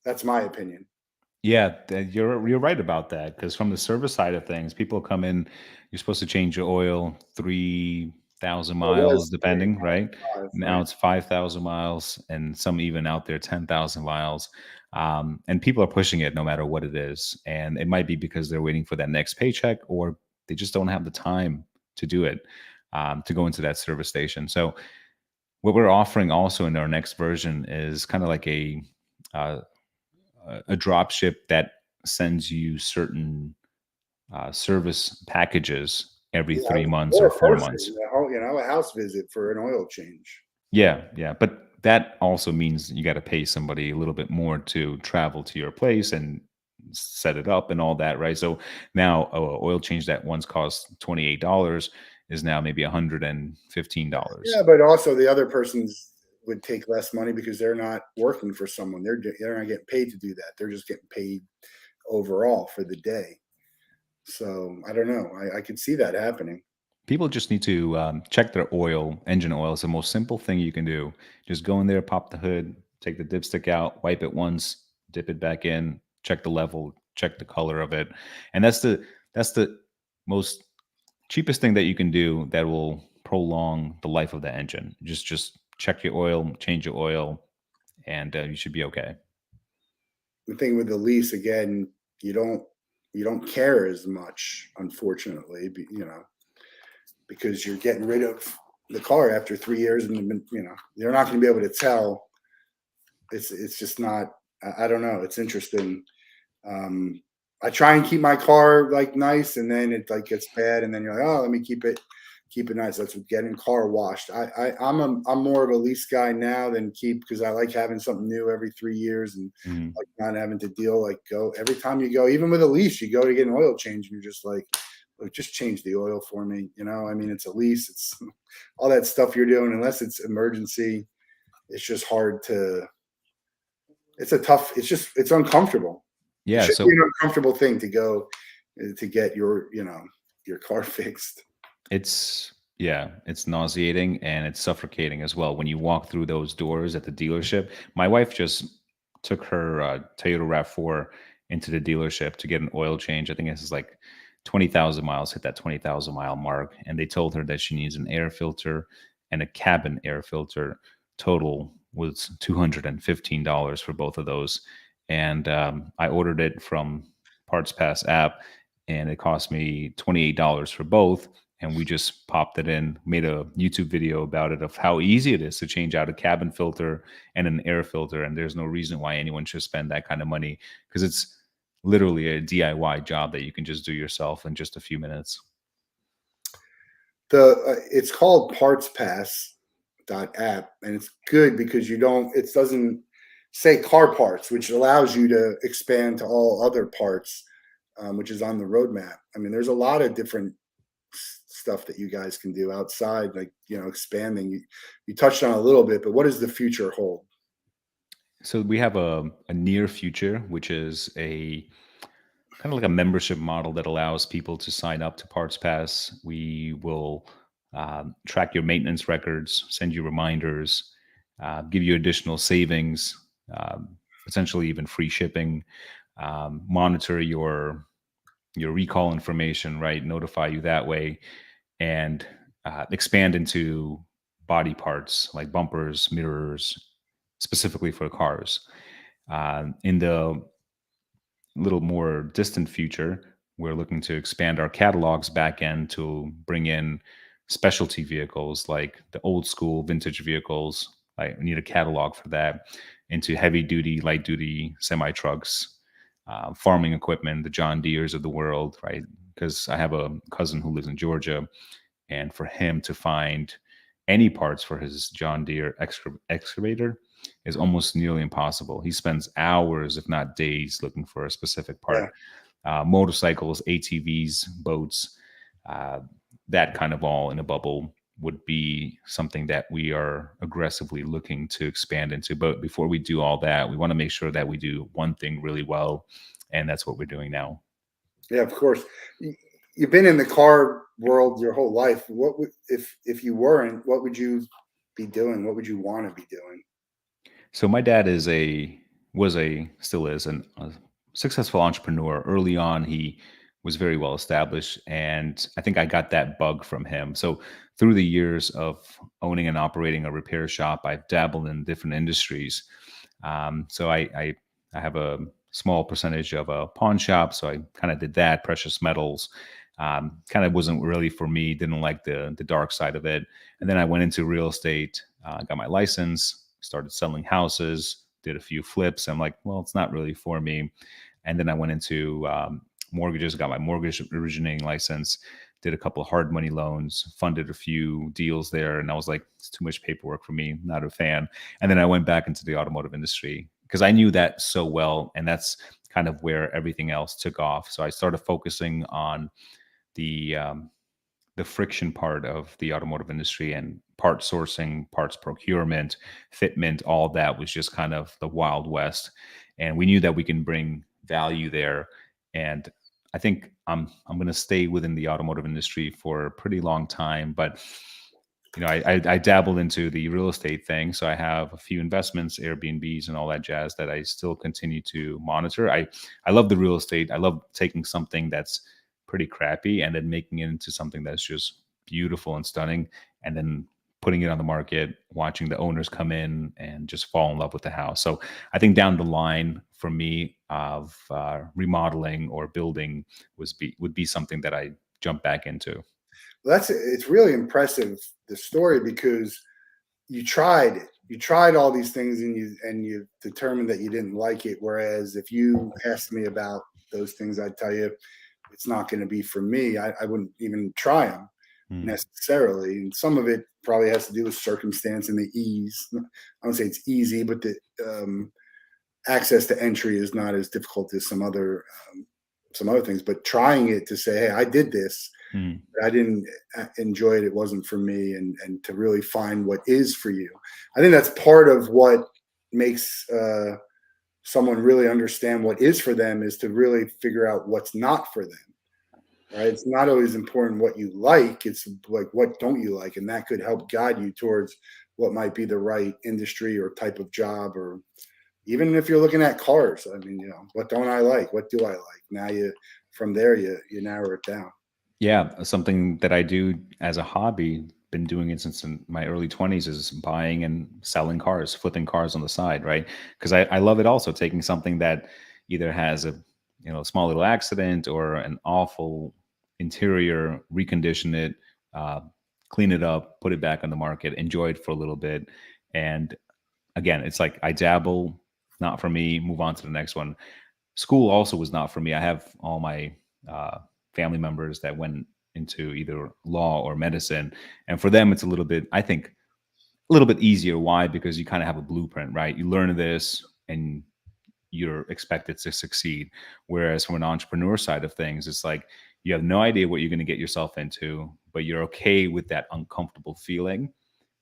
That's my opinion. Yeah, you're right about that. Because from the service side of things, people come in. You're supposed to change your oil 3,000 It miles, was three, depending, right? now it's 5, Now right? it's 5,000 miles, and some even out there 10,000 miles. And people are pushing it no matter what it is. And it might be because they're waiting for that next paycheck, or they just don't have the time to do it, to go into that service station. So what we're offering also in our next version is kind of like uh, a drop ship that sends you certain service packages every Yeah, 3 months or or a four person, months. a house visit for an oil change. Yeah, yeah, but that also means you got to pay somebody a little bit more to travel to your place and set it up and all that, right? So now a oil change that once cost $28 is now maybe $115. Yeah, but also the other persons would take less money because they're not working for someone. They're not getting paid to do that. They're just getting paid overall for the day. So I don't know. I could see that happening. People just need to check their oil. Engine oil is the most simple thing you can do. Just go in there, pop the hood, take the dipstick out, wipe it once, dip it back in, check the level, check the color of it, and that's the most cheapest thing that you can do that will prolong the life of the engine. Just check your oil, change your oil, and you should be okay. The thing with the lease again, you don't you don't care as much, unfortunately, because you're getting rid of the car after 3 years, and you're not going to be able to tell. It's just not. I don't know. It's interesting. Um, I try and keep my car like nice, and then it like gets bad, and then you're like, oh, let me keep it nice. That's what getting car washed. I'm more of a lease guy now than keep, because I like having something new every 3 years, and Mhm. like not having to deal like go every time you go. Even with a lease, you go to get an oil change, and you're just like, "Look, just change the oil for me." I mean, it's a lease. It's all that stuff you're doing, unless it's emergency. It's just hard to. It's a tough. It's uncomfortable. It Yeah. should be So an uncomfortable thing to go to get your car fixed. it's nauseating and it's suffocating as well when you walk through those doors at the dealership. My wife just took her Toyota RAV4 into the dealership to get an oil change. I think this is like 20,000 miles, hit that 20,000 mile mark. And they told her that she needs an air filter and a cabin air filter. Total was $215 for both of those. And I ordered it from Parts Pass app, and it cost me $28 for both. And we just popped it in, made a YouTube video about it, of how easy it is to change out a cabin filter and an air filter. And there's no reason why anyone should spend that kind of money, because it's literally a DIY job that you can just do yourself in just a few minutes. It's called Parts Pass app, and it's good because it doesn't say car parts, which allows you to expand to all other parts, which is on the roadmap. I mean, there's a lot of different stuff that you guys can do outside, like, expanding. You touched on a little bit, but what does the future hold? So we have a near future, which is a kind of like a membership model that allows people to sign up to Parts Pass. We will track your maintenance records, send you reminders, give you additional savings, potentially even free shipping, monitor your recall information, right? Notify you that way, and expand into body parts like bumpers, mirrors, specifically for cars. In the little more distant future, we're looking to expand our catalogs back end to bring in specialty vehicles like the old school vintage vehicles. I need a catalog for that, into heavy duty, light duty semi trucks, farming equipment, the John Deeres of the world, right? Because I have a cousin who lives in Georgia, and for him to find any parts for his John Deere excavator is almost nearly impossible. He spends hours, if not days, looking for a specific part. Motorcycles, ATVs, boats, that kind of all in a bubble would be something that we are aggressively looking to expand into. But before we do all that, we want to make sure that we do one thing really well, and that's what we're doing now. Yeah, of course. You've been in the car world your whole life. What would, if you weren't, what would you be doing? What would you want to be doing? So my dad still is a successful entrepreneur. Early on, he was very well established, and I think I got that bug from him. So through the years of owning and operating a repair shop, I've dabbled in different industries. So I have a small percentage of a pawn shop, so I kind of did that. Precious metals kind of wasn't really for me. Didn't like the dark side of it. And then I went into real estate, got my license, started selling houses, did a few flips. I'm like, well, it's not really for me. And then I went into mortgages, got my mortgage originating license, did a couple of hard money loans, funded a few deals there. And I was like, it's too much paperwork for me, not a fan. And then I went back into the automotive industry because I knew that so well. And that's kind of where everything else took off. So I started focusing on the friction part of the automotive industry, and part sourcing, parts procurement, fitment. All that was just kind of the Wild West. And we knew that we can bring value there. And I think I'm going to stay within the automotive industry for a pretty long time. But I dabbled into the real estate thing, so I have a few investments, Airbnbs, and all that jazz that I still continue to monitor. I love the real estate. I love taking something that's pretty crappy and then making it into something that's just beautiful and stunning, and then putting it on the market, watching the owners come in and just fall in love with the house. So I think down the line for me of remodeling or building would be something that I jump back into. Well, it's really impressive, the story, because you tried it. You tried all these things, and you determined that you didn't like it. Whereas if you asked me about those things, I'd tell you it's not going to be for me. I wouldn't even try them necessarily. And some of it probably has to do with circumstance and the ease. I don't say it's easy, but the access to entry is not as difficult as some other things. But trying it to say, hey, I did this. I didn't enjoy it. It wasn't for me. And to really find what is for you. I think that's part of what makes someone really understand what is for them, is to really figure out what's not for them. Right? It's not always important what you like. It's like, what don't you like? And that could help guide you towards what might be the right industry or type of job. Or even if you're looking at cars, I mean, what don't I like? What do I like? Now you from there you narrow it down. Yeah, something that I do as a hobby, been doing it since in my early 20s, is buying and selling cars, flipping cars on the side, right? Because I love it also, taking something that either has a small little accident or an awful interior, recondition it, uh, clean it up, put it back on the market, enjoy it for a little bit. And again, it's like I dabble, not for me, move on to the next one. School also was not for me. I have all my family members that went into either law or medicine, and for them, it's a little bit, I think, a little bit easier. Why? Because you kind of have a blueprint, right? You learn this, and you're expected to succeed. Whereas from an entrepreneur side of things, it's like you have no idea what you're going to get yourself into, but you're okay with that uncomfortable feeling,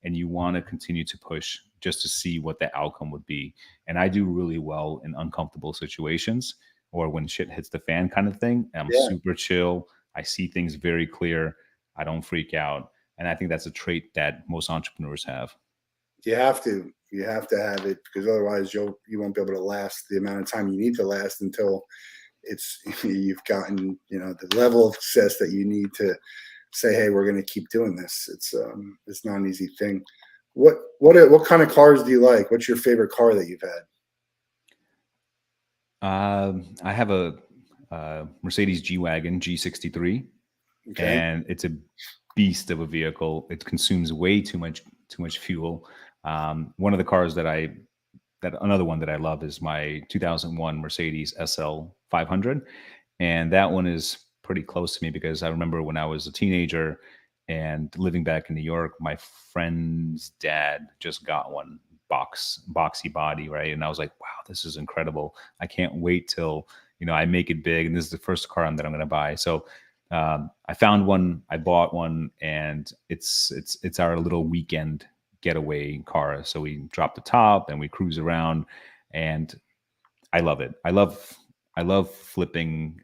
and you want to continue to push just to see what the outcome would be. And I do really well in uncomfortable situations, or when shit hits the fan kind of thing. I'm Yeah, super chill. I see things very clear. I don't freak out. And I think that's a trait that most entrepreneurs have. you have to have it, because otherwise you won't be able to last the amount of time you need to last until it's you've gotten the level of success that you need to say, hey, we're going to keep doing this. It's not an easy thing. What kind of cars do you like? What's your favorite car that you've had? I have a Mercedes G Wagon G63, Okay. and it's a beast of a vehicle. It consumes way too much fuel. One of the cars that another one that I love is my 2001 Mercedes SL 500, and that one is pretty close to me because I remember when I was a teenager and living back in New York, my friend's dad just got one, boxy body, right? And I was like, wow, this is incredible. I can't wait till I make it big, and this is the first car that I'm going to buy. So I found one, I bought one, and it's our little weekend getaway car. So we drop the top and we cruise around, and I love it. I love flipping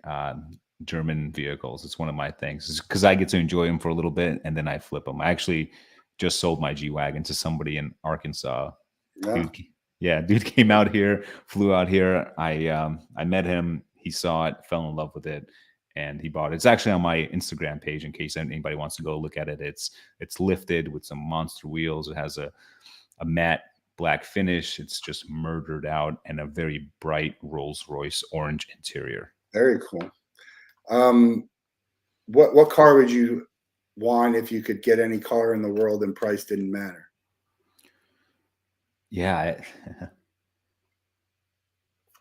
German vehicles. It's one of my things because I get to enjoy them for a little bit and then I flip them. I actually just sold my G Wagon to somebody in Arkansas. No. Dude, yeah, dude came out here, flew out here. I met him. He saw it, fell in love with it, and he bought it. It's actually on my Instagram page in case anybody wants to go look at it. It's lifted with some monster wheels. It has a matte black finish. It's just murdered out, and a very bright Rolls Royce orange interior. Very cool. Um, what car would you want if you could get any car in the world and price didn't matter? Yeah,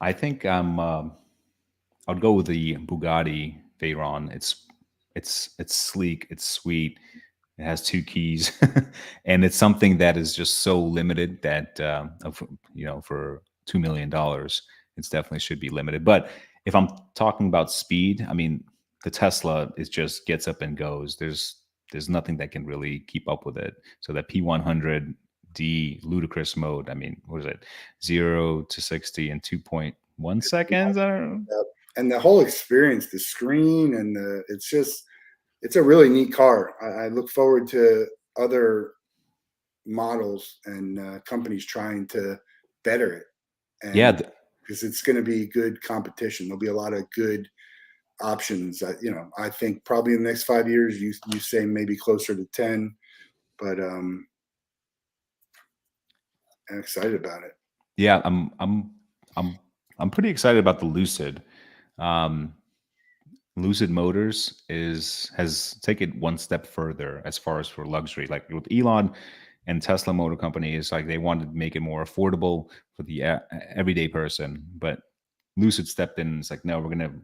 I think I'd go with the Bugatti Veyron. It's sleek, it's sweet. It has two keys, and it's something that is just so limited that for $2 million, it's definitely should be limited. But if I'm talking about speed, I mean, the Tesla is just gets up and goes. There's nothing that can really keep up with it. So that P100D ludicrous mode. I mean, what is it? 0 to 60 in 2.1 seconds. I don't know. Yep. And the whole experience, the screen, and it's a really neat car. I look forward to other models and companies trying to better it, Yeah, and because it's going to be good competition. There'll be a lot of good options. I think probably in the next 5 years, you say maybe closer to 10, but I'm excited about it. yeah. I'm pretty excited about the Lucid. Um, Lucid Motors has taken one step further as far as for luxury. Like with Elon and Tesla Motor Company, is like they wanted to make it more affordable for the everyday person. But Lucid stepped in and it's like, no, we're gonna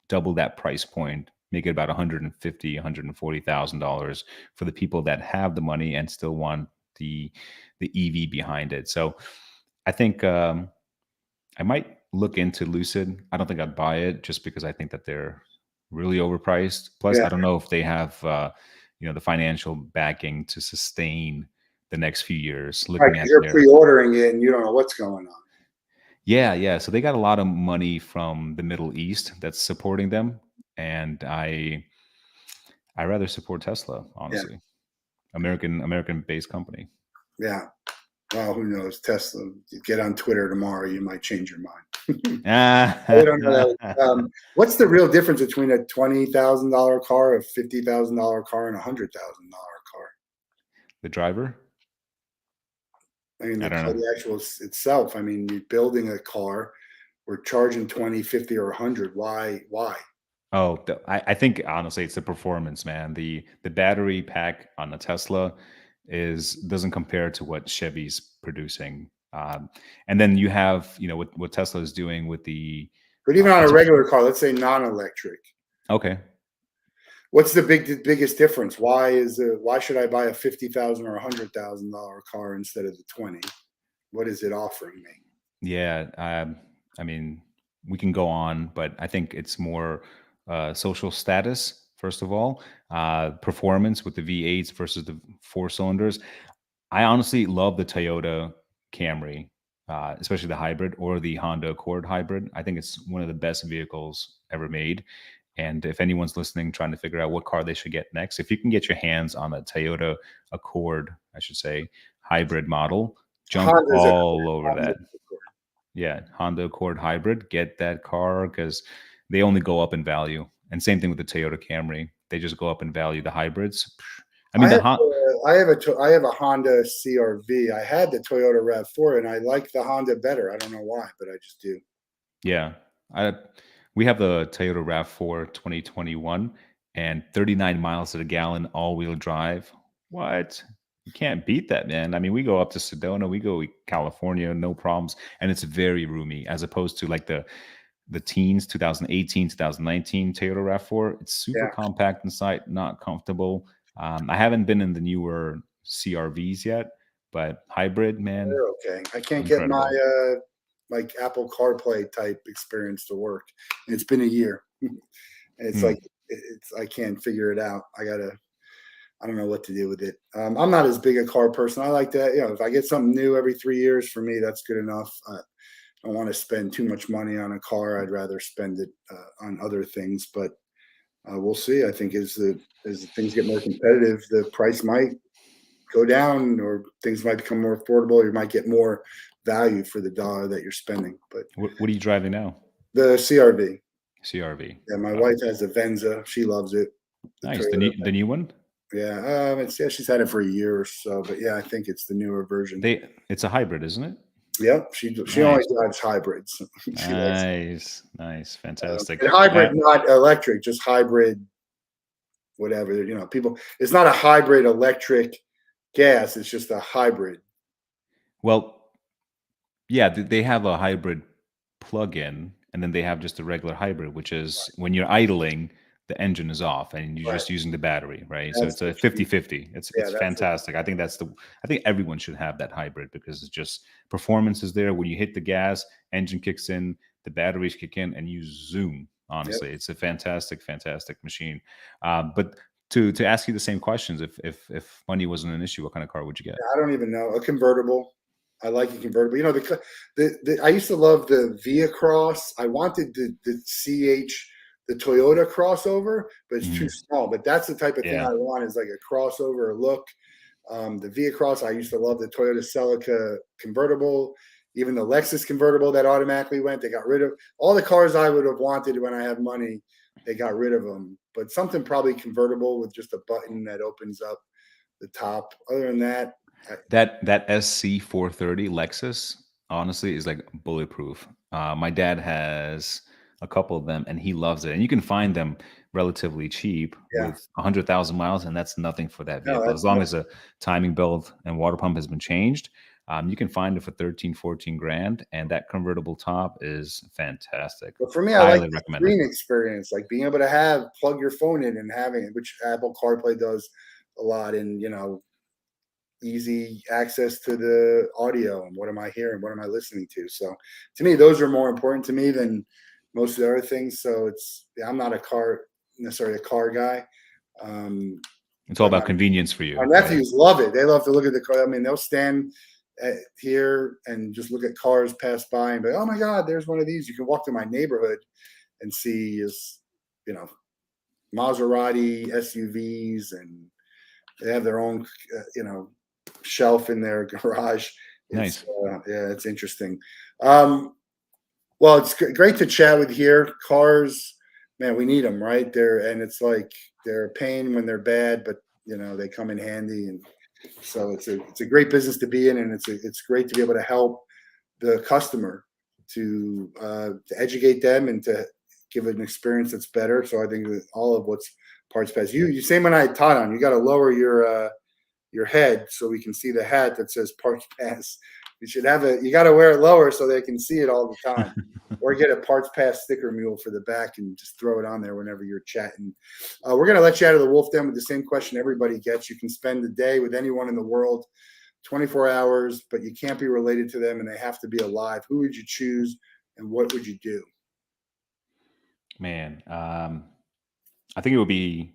double that price point, make it about 150, $140,000 for the people that have the money and still want the EV behind it. So I think I might look into Lucid. I don't think I'd buy it just because I think that they're really overpriced. Plus, Yeah, I don't know if they have the financial backing to sustain the next few years. right. Looking Because at you're their pre-ordering it and you don't know what's going on. yeah. So they got a lot of money from the Middle East that's supporting them, and I rather support Tesla, Yeah, honestly. American based company. yeah. Well, who knows? Tesla. You get on Twitter tomorrow, you might change your mind. I don't know that. What's the real difference between a $20,000 car, a $50,000 car, and a $100,000 car? The driver? I mean, I don't know. the actual itself. I mean, you're building a car. We're charging 20, 50, or 100. Why? Why? Oh, I think honestly, it's the performance, man. The battery pack on the Tesla is doesn't compare to what Chevy's producing. And then you have, what Tesla is doing with the But even on a auto- regular car, let's say non-electric, okay. what's the biggest difference? Why should I buy a 50,000 or $100,000 car instead of the 20? What is it offering me? Yeah, I mean, we can go on, but I think it's more social status, first of all, performance with the V8s versus the four cylinders. I honestly love the Toyota Camry, especially the hybrid or the Honda Accord hybrid. I think it's one of the best vehicles ever made. And if anyone's listening, trying to figure out what car they should get next, if you can get your hands on a Toyota Accord, I should say, hybrid model, jump Honda's a all over Honda's that. Accord. Yeah, Honda Accord hybrid, get that car because they only go up in value. And same thing with the Toyota Camry. They just go up in value. The hybrids. I mean, I the have Hon- I have a Honda CRV. I had the Toyota RAV4, and I like the Honda better. I don't know why, but I just do. Yeah. I We have the Toyota RAV4 2021 and 39 miles to the gallon all-wheel drive. What? You can't beat that, man. I mean, we go up to Sedona, we go to California, no problems, and it's very roomy as opposed to like the teens 2018, 2019 Toyota RAV4. It's super Yeah, compact inside, not comfortable. I haven't been in the newer CRVs yet, but hybrid, man, they're okay. I can't get my incredible. like Apple CarPlay type experience to work. And it's been a year. It's Hmm. like I can't figure it out. I don't know what to do with it. I'm not as big a car person. I like that. If I get something new every 3 years, for me, that's good enough. I don't want to spend too much money on a car. I'd rather spend it on other things. But we'll see. I think as things get more competitive, the price might go down, or things might become more affordable. You might get more value for the dollar that you're spending. But What are you driving now? the CRV, CRV. yeah, my Oh, wife has a Venza. She loves it. The nice. The Toyota. new one. Yeah, she's had it for a year or so, but yeah, I think it's the newer version. It's a hybrid, isn't it? Yep, she only Nice, drives hybrids. She likes nice, fantastic. and hybrid, not electric, just hybrid, whatever. People. It's not a hybrid electric gas. It's just a hybrid. Well, yeah, they have a hybrid plug-in, and then they have just a regular hybrid, which is when you're idling, the engine is off and you're Right. just using the battery, right? So That's it's a the 50-50. yeah. It's That's fantastic. I think everyone should have that hybrid because it's just performance is there. When you hit the gas, engine kicks in, the batteries kick in, and you zoom. yep. Honestly, it's a fantastic, fantastic machine. But to ask you the same questions, if money wasn't an issue, what kind of car would you get? I don't even know a convertible. I like a convertible. I used to love the Via Cross. I wanted the CH, the Toyota crossover, but it's too Mhm. small. But that's the type of thing Yeah, I want, is like a crossover look. The Via Cross. I used to love the Toyota Celica convertible, even the Lexus convertible that automatically went. They got rid of all the cars I would have wanted when I had money. They got rid of them. But something probably convertible with just a button that opens up the top. Other than that, that SC430 Lexus honestly is like bulletproof. My dad has a couple of them and he loves it. And you can find them relatively cheap yeah, with 100,000 miles, and that's nothing for that no, vehicle. As long as the timing belt and water pump has been changed, you can find it for 13, 14 grand. And that convertible top is fantastic. but for me, I like Highly the recommend it. screen experience, like being able to plug your phone in and having it, which Apple CarPlay does a lot, and easy access to the audio and what am I hearing, what am I listening to. So to me, those are more important to me than most of the other things. So I'm not necessarily a car guy. Um, It's all but about convenience for my you, right? nephews love it. They love to look at the car. I mean, they'll stand here and just look at cars pass by and be, oh my God, there's one of these. You can walk to my neighborhood and see you know, Maserati SUVs, and they have their own, shelf in their garage. It's Nice. yeah, it's interesting. Um, Well, it's great to chat with here. Cars, man, we need them, right? And it's like they're a pain when they're bad, but they come in handy, and so it's a great business to be in, and it's great to be able to help the customer to educate them and to give an experience that's better. So I think that all of what's Parts Pass. You same when I had Todd on. You got to lower your head so we can see the hat that says Parts Pass. You got to wear it lower so they can see it all the time. Or get a Parts Pass sticker mule for the back and just throw it on there whenever you're chatting. We're going to let you out of the Wolff Den with the same question everybody gets. You can spend the day with anyone in the world, 24 hours, but you can't be related to them and they have to be alive. Who would you choose and what would you do? Man, I think it would be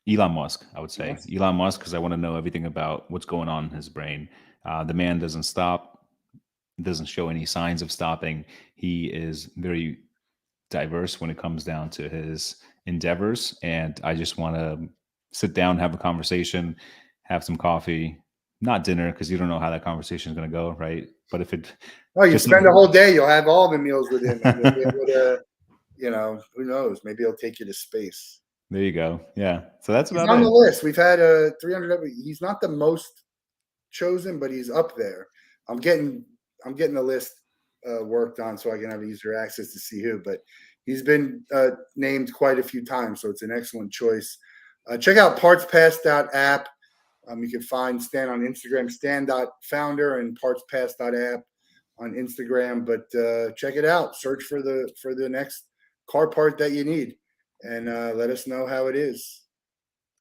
Elon Musk, I would say. Yes. Elon Musk, because I want to know everything about what's going on in his brain. The man doesn't stop, doesn't show any signs of stopping. He is very diverse when it comes down to his endeavors. And I just want to sit down, have a conversation, have some coffee, not dinner, because you don't know how that conversation is going to go, right? But if it Oh, you just, spend a whole day, you'll have all the meals with him. And you'll be able to, who knows? Maybe he'll take you to space. there you go. Yeah. So that's He's about on it. the list. We've had 300. He's not the most chosen, but he's up there. I'm getting the list worked on so I can have easier access to see who. But he's been named quite a few times, so it's an excellent choice. Check out partspass.app. You can find Stan on Instagram, stan.founder, and partspass.app on Instagram. But check it out. Search for the next car part that you need, and let us know how it is.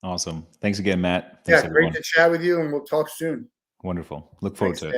Awesome. Thanks again, Matt. Thanks, Yeah, everyone. great to chat with you, and we'll talk soon. Wonderful. Look forward Thanks, to it. Stan.